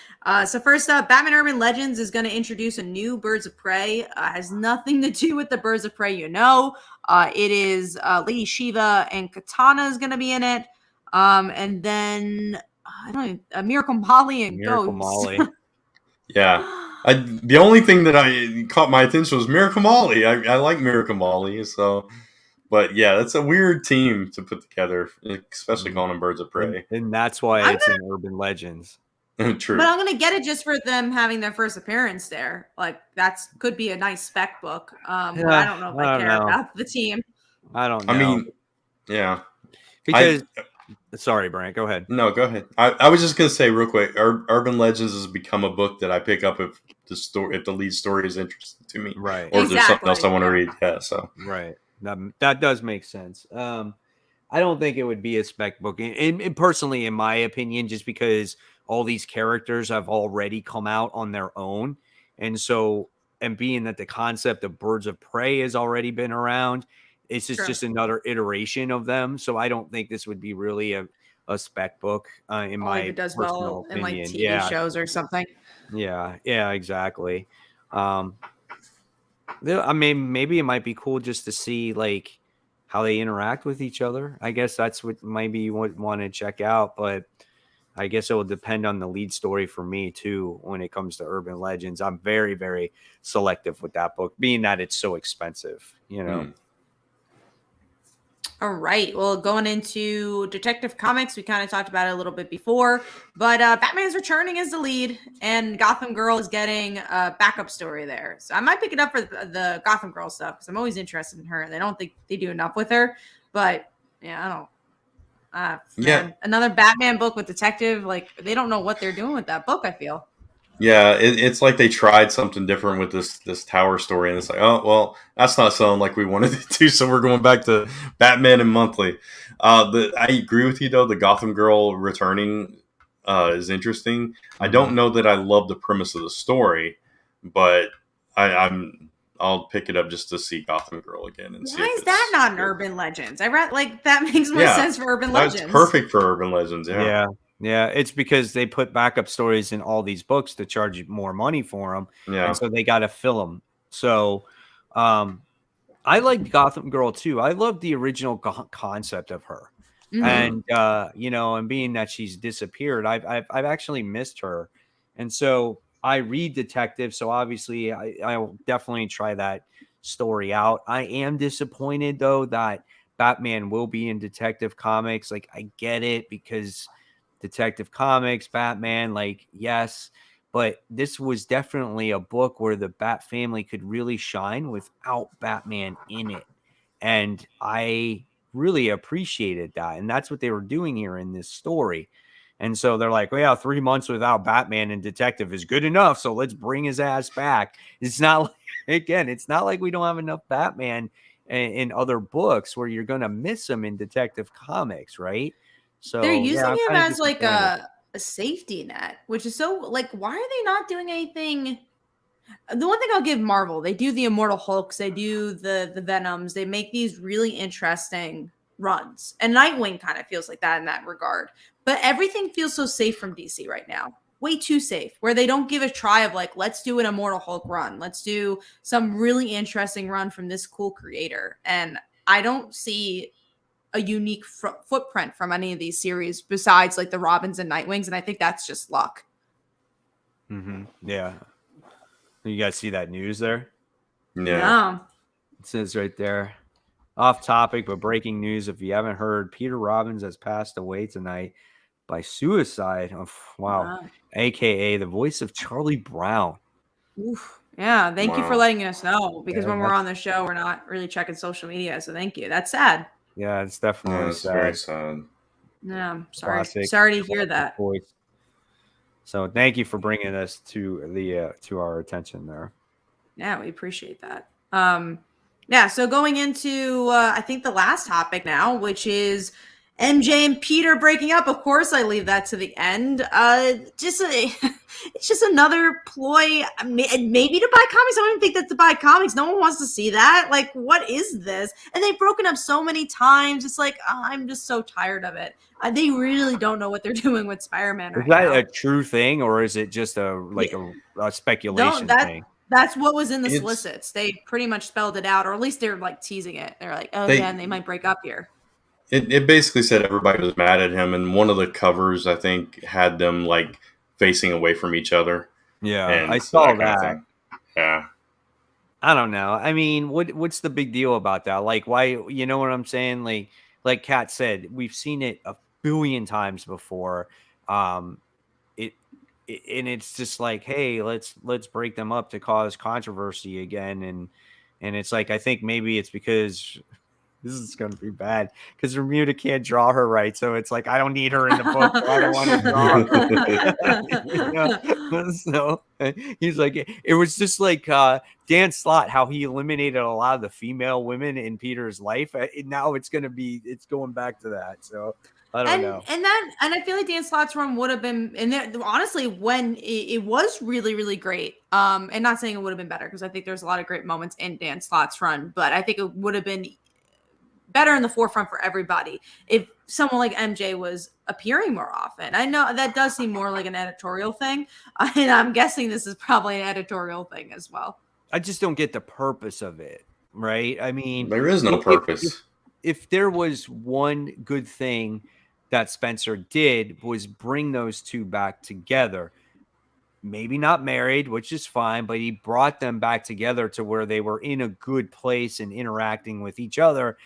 So first up, Batman Urban Legends is going to introduce a new Birds of Prey. Has nothing to do with the Birds of Prey, It is Lady Shiva and Katana is going to be in it. And then Miracle Molly and Miracle Ghost. Molly. Yeah. The only thing that I caught my attention was Miracle Molly. I like Miracle Molly, so... But yeah, that's a weird team to put together, especially calling them Birds of Prey. And that's why it's in Urban Legends. True. But I'm going to get it just for them having their first appearance there. Like, could be a nice spec book. But I don't know if I care about the team. I don't know. I mean, yeah. Because, sorry, Brant, go ahead. No, go ahead. I was just going to say real quick, Urban Legends has become a book that I pick up if the lead story is interesting to me. Right. Or if there's something else I want to read. Yeah, so. Right. That does make sense. I don't think it would be a spec book, and personally, in my opinion, just because all these characters have already come out on their own, and being that the concept of Birds of Prey has already been around, it's just another iteration of them. So I don't think this would be really a spec book in my if it does personal well opinion. in like TV shows or something. Yeah, exactly. I mean, maybe it might be cool just to see like how they interact with each other. I guess that's what maybe you would want to check out, but I guess it will depend on the lead story for me too. When it comes to Urban Legends, I'm very, very selective with that book, being that it's so expensive, All right. Well, going into Detective Comics, we kind of talked about it a little bit before, but Batman's returning as the lead, and Gotham Girl is getting a backup story there. So I might pick it up for the Gotham Girl stuff, because I'm always interested in her, and I don't think they do enough with her. But yeah, Yeah. Another Batman book with detective. Like, they don't know what they're doing with that book, I feel. Yeah, it's like they tried something different with this Tower story, and it's like, oh well, that's not sounding like we wanted it to, so we're going back to Batman and monthly. I agree with you though. The Gotham Girl returning is interesting. I don't know that I love the premise of the story, but I'll pick it up just to see Gotham Girl again and see. Why If is that not an good. Urban Legends? I read like that makes more sense for Urban That's Legends. perfect for Urban Legends. Yeah. Yeah. Yeah, it's because they put backup stories in all these books to charge you more money for them, Yeah. and so they got to fill them. So, I liked Gotham Girl too. I love the original concept of her, and and being that she's disappeared, I've actually missed her, and so I read detective. So obviously, I'll definitely try that story out. I am disappointed though that Batman will be in Detective Comics. Like, I get it because Detective Comics, Batman, like, yes, but this was definitely a book where the Bat family could really shine without Batman in it. And I really appreciated that. And that's what they were doing here in this story. And so they're like, well, yeah, 3 months without Batman and Detective is good enough. So let's bring his ass back. It's not like, again, it's not like we don't have enough Batman in other books where you're going to miss him in Detective Comics, right? So They're yeah, using I'm him kinda as like disappointed. a safety net, which is so like, why are they not doing anything? The one thing I'll give Marvel, they do the Immortal Hulks, they do the Venoms, they make these really interesting runs. And Nightwing kind of feels like that in that regard. But everything feels so safe from DC right now. Way too safe, where they don't give a try of like, let's do an Immortal Hulk run. Let's do some really interesting run from this cool creator. And I don't see a unique footprint from any of these series besides like the Robbins and Nightwings. And I think that's just luck. Yeah. You guys see that news there? Yeah. No. It says right there, off topic, but breaking news. If you haven't heard, Peter Robbins has passed away tonight by suicide. Oh, wow. Wow. AKA the voice of Charlie Brown. Oof. Yeah, thank you for Wow. letting us know because Yeah, when we're on the show, we're not really checking social media. So thank you. That's sad. Yeah, it's definitely Yeah, it's sad. very sad. Yeah, I'm sorry. Classic. Sorry to hear that. Voice. So thank you for bringing this to the to our attention there. Yeah, we appreciate that. Yeah, so going into I think the last topic now, which is MJ and Peter breaking up. Of course, I leave that to the end. It's just another ploy, maybe to buy comics. I don't even think that's to buy comics. No one wants to see that. Like, what is this? And they've broken up so many times. It's like, I'm just so tired of it. They really don't know what they're doing with Spider-Man right now. Is that a true thing, or is it just a speculation thing? That's what was in the solicits. They pretty much spelled it out, or at least they're like teasing it. They're like, oh, yeah, and they might break up here. It basically said everybody was mad at him, and one of the covers, I think, had them like facing away from each other. Yeah, and I saw kind of that. thing. Yeah. I don't know. I mean, what's the big deal about that? Like, why? You know what I'm saying? Like Kat said, we've seen it a billion times before. And it's just like, hey, let's break them up to cause controversy again. And it's like, I think maybe it's because this is going to be bad because Bermuda can't draw her right. So it's like, I don't need her in the book. So I don't want to draw her. So he's like, it was just like Dan Slott, how he eliminated a lot of the female women in Peter's life. Now it's going back to that. So I don't know. And I feel like Dan Slott's run would have been, and honestly, when it was really, really great. And not saying it would have been better because I think there's a lot of great moments in Dan Slott's run, but I think it would have been better in the forefront for everybody if someone like MJ was appearing more often. I know that does seem more like an editorial thing, and I'm guessing this is probably an editorial thing as well. I just don't get the purpose of it, right? I mean, there is no purpose. If there was one good thing that Spencer did was bring those two back together. Maybe not married, which is fine, but he brought them back together to where they were in a good place and interacting with each other.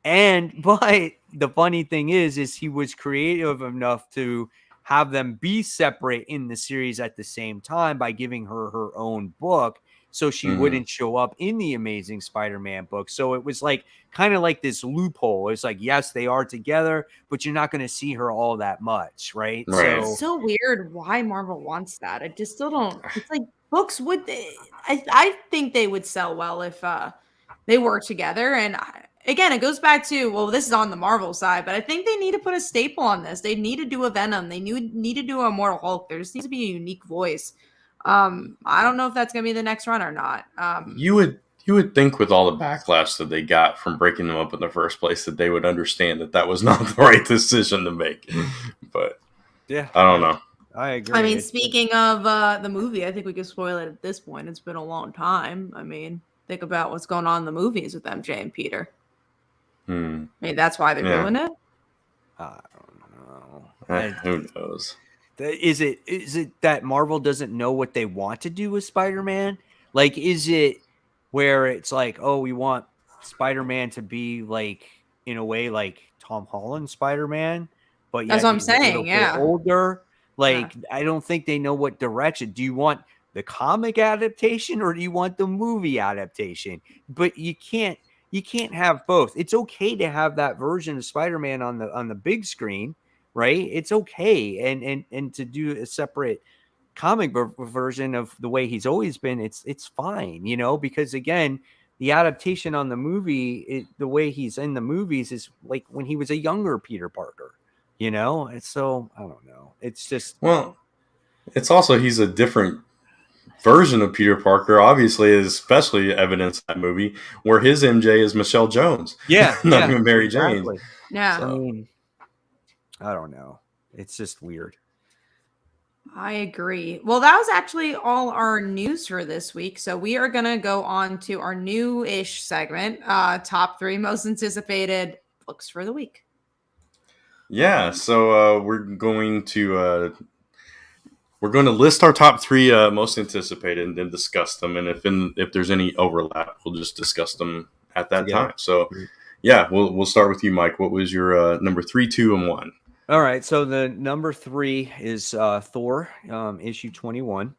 But the funny thing is he was creative enough to have them be separate in the series at the same time by giving her her own book so she wouldn't show up in the Amazing Spider-Man book. So it was like kind of like this loophole. It's like, yes, they are together, but you're not going to see her all that much, right? Right. It's so weird why Marvel wants that. I just still don't. It's like books would. I think they would sell well if they were together. And again, it goes back to, well, this is on the Marvel side, but I think they need to put a staple on this. They need to do a Venom. They need to do a Immortal Hulk. There just needs to be a unique voice. I don't know if that's going to be the next run or not. You would think with all the backlash that they got from breaking them up in the first place that they would understand that that was not the right decision to make. But yeah, I don't know. I agree. I mean, speaking of the movie, I think we could spoil it at this point. It's been a long time. I mean, think about what's going on in the movies with MJ and Peter. I mean, that's why they're doing it. I don't know. Who knows? Is it that Marvel doesn't know what they want to do with Spider-Man? Like, is it where it's like, oh, we want Spider-Man to be like, in a way, like Tom Holland Spider-Man, but yet that's what I'm he's a little saying. bit older. Like, I don't think they know what direction. Do you want the comic adaptation or do you want the movie adaptation? But you can't have both. It's okay to have that version of Spider-Man on the big screen, right? It's okay, and to do a separate comic version of the way he's always been, it's fine, because again, the adaptation on the movie, the way he's in the movies is like when he was a younger Peter Parker, and so I don't know. It's just, well, it's also he's a different version of Peter Parker, obviously, especially evidence in that movie where his MJ is Michelle Jones. Not even Mary Jane. Yeah. So, I mean, I don't know. It's just weird. I agree. Well, that was actually all our news for this week. So we are going to go on to our new-ish segment, top 3 most anticipated books for the week. Yeah, so we're going to list our top 3 most anticipated and then discuss them. And if there's any overlap, we'll just discuss them at that time. So, yeah, we'll start with you, Mike. What was your number 3, 2, and 1? All right, so the number 3 is Thor, issue 21.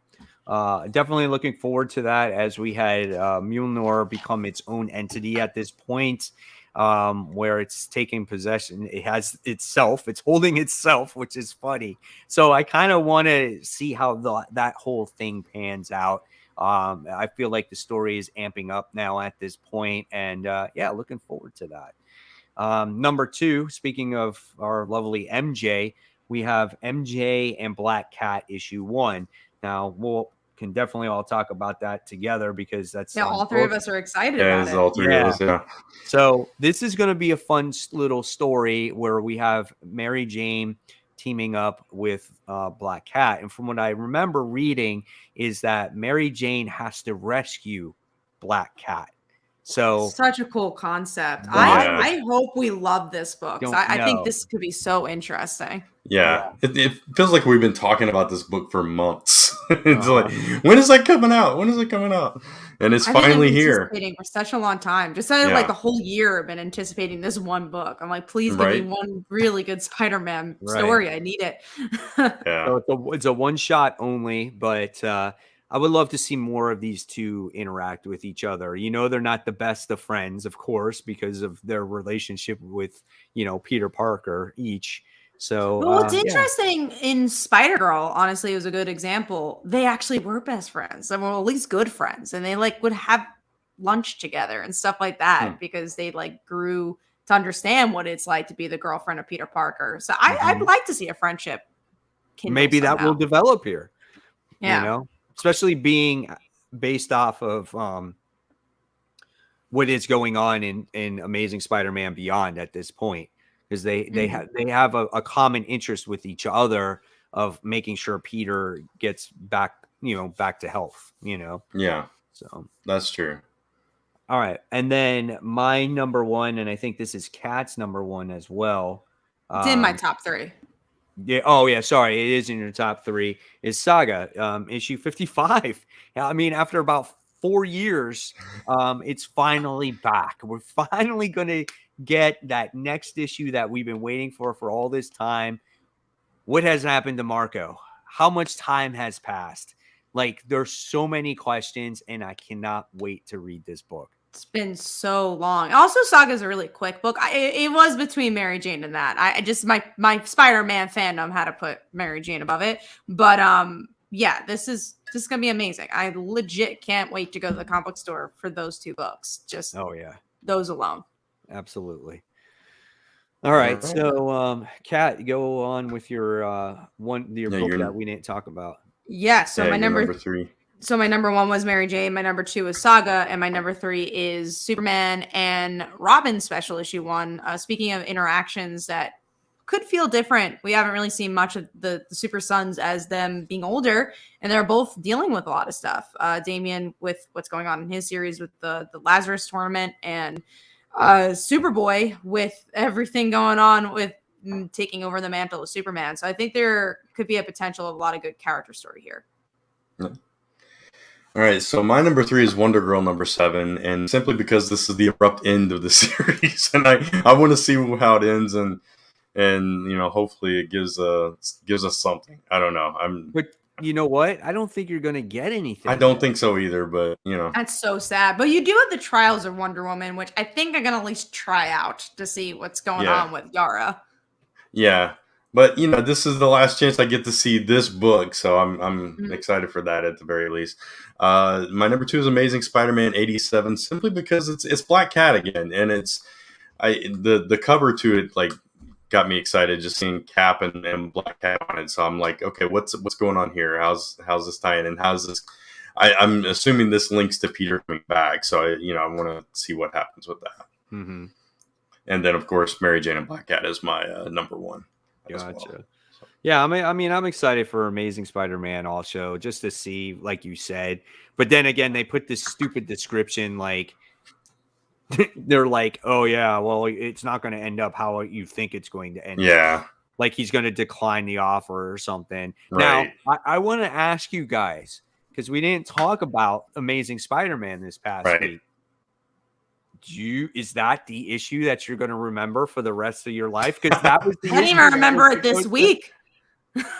Definitely looking forward to that, as we had Mjolnir become its own entity at this point, where it's taking possession. It has itself. It's holding itself, which is funny. So I kind of want to see how that whole thing pans out. I feel like the story is amping up now at this point, and looking forward to that. Number 2, speaking of our lovely MJ, we have MJ and Black Cat issue 1. Now, we'll can definitely all talk about that together because that's all 3 of us are excited about it. All 3 of us, yeah. So this is going to be a fun little story where we have Mary Jane teaming up with Black Cat. And from what I remember reading is that Mary Jane has to rescue Black Cat. So such a cool concept. Yeah. I hope we love this book. I think this could be so interesting. Yeah. It feels like we've been talking about this book for months. It's like, when is that coming out? When is it coming out? And it's finally here. Anticipating for such a long time. Just like the whole year I've been anticipating this one book. I'm like, please give me one really good Spider-Man story. I need it. So it's a one shot only, but I would love to see more of these two interact with each other. They're not the best of friends, of course, because of their relationship with, Peter Parker each. So what's interesting in Spider-Girl, honestly, it was a good example. They actually were best friends, and at least good friends, and they would have lunch together and stuff like that because they grew to understand what it's like to be the girlfriend of Peter Parker. So I'd like to see a friendship. Maybe that will develop here. Yeah. Especially being based off of what is going on in Amazing Spider-Man Beyond at this point, because they have a common interest with each other of making sure Peter gets back to health. Yeah. So that's true. All right, and then my number 1, and I think this is Kat's number 1 as well. It's in my top 3. Yeah. Oh, yeah. Sorry. It is in your top 3. Is Saga issue 55. I mean, after about 4 years, it's finally back. We're finally going to get that next issue that we've been waiting for all this time. what has happened to Marco? How much time has passed? Like, there's so many questions, and I cannot wait to read this book. It's been so long. Also, Saga's a really quick book. It was between Mary Jane and that. I just my Spider-Man fandom had to put Mary Jane above it. But yeah, this is gonna be amazing. I legit can't wait to go to the comic book store for those two books. Just those alone. Absolutely. All right. So Kat, go on with your book that we didn't talk about. Yeah, so my number 3. So my number 1 was Mary Jane, my number 2 is Saga, and my number 3 is Superman and Robbins special issue 1. Speaking of interactions that could feel different, we haven't really seen much of the Super Sons as them being older, and they're both dealing with a lot of stuff. Damian with what's going on in his series with the Lazarus tournament, and Superboy with everything going on with taking over the mantle of Superman. So I think there could be a potential of a lot of good character story here. Yeah. All right, so my number 3 is Wonder Girl number 7, and simply because this is the abrupt end of the series, and I want to see how it ends, and hopefully it gives us something. I don't know. But you know what? I don't think you're going to get anything. I don't think so either, but that's so sad. But you do have the Trials of Wonder Woman, which I think I'm going to at least try out to see what's going on with Yara. Yeah. But this is the last chance I get to see this book, so I'm excited for that at the very least. My number 2 is Amazing Spider-Man 87, simply because it's Black Cat again, and the cover to it like got me excited just seeing Cap and Black Cat on it. So I'm like, okay, what's going on here? How's this tying in? How's this? I'm assuming this links to Peter coming back, so I want to see what happens with that. Mm-hmm. And then of course Mary Jane and Black Cat is my number 1. Gotcha. Well. So. Yeah, I'm excited for Amazing Spider-Man also, just to see, like you said. But then again, they put this stupid description, like they're like, "Oh yeah, well, it's not going to end up how you think it's going to end." Yeah, like he's going to decline the offer or something. Right. Now, I want to ask you guys, because we didn't talk about Amazing Spider-Man this past week. Is that the issue that you're going to remember for the rest of your life? Because that was the I didn't even remember it this week.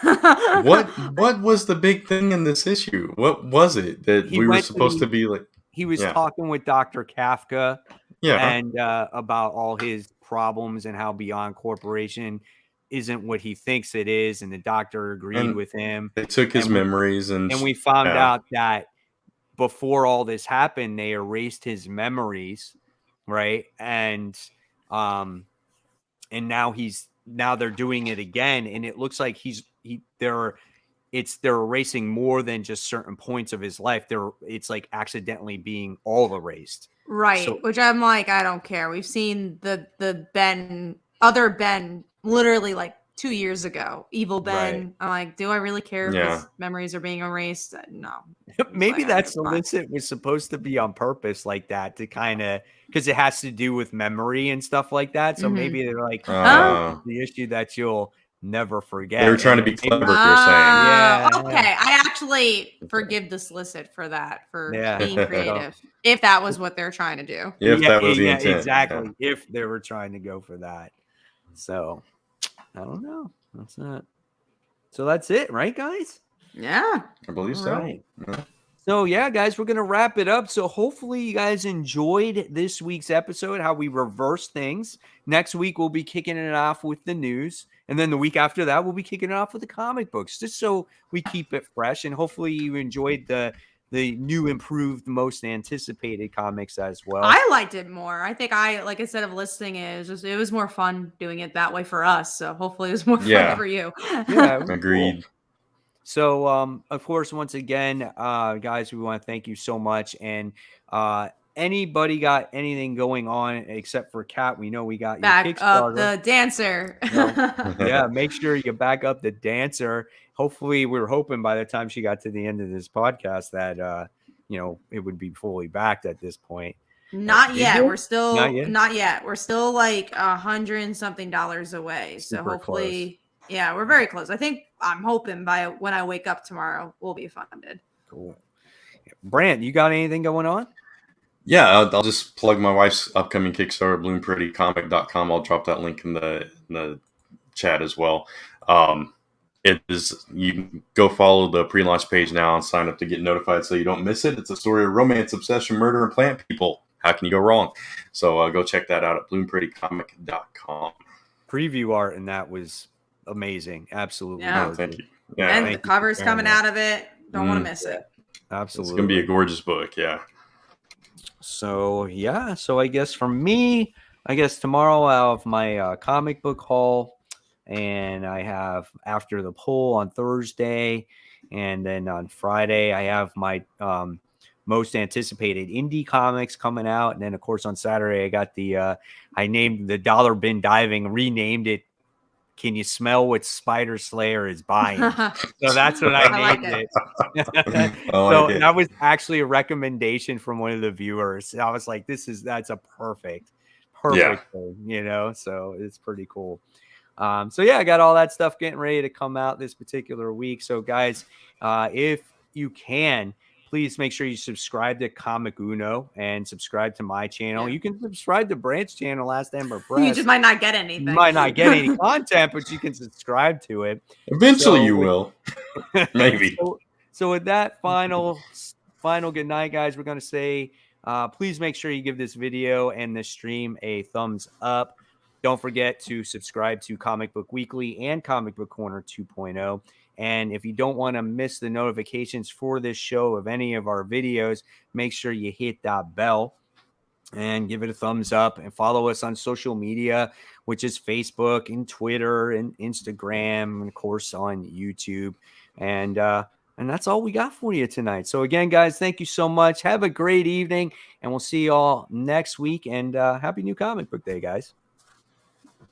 What was the big thing in this issue? What was it that we were supposed to be like? He was talking with Dr. Kafka, and about all his problems and how Beyond Corporation isn't what he thinks it is, and the doctor agreed with him. They took his memories, and we found out that before all this happened, they erased his memories. Right. And now they're doing it again. And it looks like they're erasing more than just certain points of his life. It's like accidentally being all erased. Right. So, which I'm like, I don't care. We've seen the other Ben literally like 2 years ago, Evil Ben. Right. I'm like, do I really care if his memories are being erased? No. Maybe that solicit was supposed to be on purpose like that, to kind of, because it has to do with memory and stuff like that. So maybe they're like, the issue that you'll never forget. They were trying to be clever, you're saying. Yeah. Okay. I actually forgive the solicit for that, for being creative. If that was what they're trying to do. If that was the intent. Exactly. Yeah. If they were trying to go for that. So I don't know. That's it. So that's it, right, guys? Yeah. I believe so. Right. Yeah. So, yeah, guys, we're going to wrap it up. So hopefully you guys enjoyed this week's episode, how we reverse things. Next week, we'll be kicking it off with the news. And then the week after that, we'll be kicking it off with the comic books, just so we keep it fresh. And hopefully you enjoyed the new, improved, most anticipated comics as well. I liked it more. I think like I said, of listening it was more fun doing it that way for us. So hopefully it was more fun for you. Yeah, agreed. Cool. So, of course, once again, guys, we want to thank you so much. And anybody got anything going on except for Kat? We know we got back your Kickstarter. Up the dancer. Yeah, make sure you back up the dancer. Hopefully, we're hoping by the time she got to the end of this podcast that it would be fully backed at this point. Not yet. We're still not yet. We're still like $100 and something away. So super hopefully. Close. Yeah, we're very close. I'm hoping by when I wake up tomorrow, we'll be funded. Cool. Brant, you got anything going on? Yeah, I'll just plug my wife's upcoming Kickstarter, bloomprettycomic.com. I'll drop that link in the chat as well. it is, you go follow the pre-launch page now and sign up to get notified so you don't miss it. It's a story of romance, obsession, murder, and plant people. How can you go wrong? So go check that out at bloomprettycomic.com. Preview art, and that was amazing. Absolutely. Yeah. Oh, thank you. Yeah, And thank the you cover's for coming sharing out of it. Don't want to miss it. Absolutely. it's going to be a gorgeous book. Yeah. So yeah, so I guess for me, I guess tomorrow I'll have my comic book haul, and I have After the Poll on Thursday, and then on Friday I have my most anticipated indie comics coming out, and then of course on Saturday I got the I named the Dollar Bin Diving, renamed it Can You Smell What Spider Slayer Is Buying? So that's what I named it. So that was actually a recommendation from one of the viewers. I was like, that's a perfect thing, you know, so it's pretty cool. So yeah, I got all that stuff getting ready to come out this particular week. So guys, if you can, please make sure you subscribe to Comic Uno and subscribe to my channel. Yeah. You can subscribe to Brant's channel, Last Ember Press. You just might not get anything. You might not get any content, but you can subscribe to it. Eventually you will. Maybe. So with that final good night, guys, we're going to say, please make sure you give this video and this stream a thumbs up. Don't forget to subscribe to Comic Book Weekly and Comic Book Corner 2.0. And if you don't want to miss the notifications for this show of any of our videos, make sure you hit that bell and give it a thumbs up, and follow us on social media, which is Facebook and Twitter and Instagram, and of course on YouTube. And that's all we got for you tonight. So again, guys, thank you so much. Have a great evening, and we'll see you all next week. And happy New Comic Book Day, guys.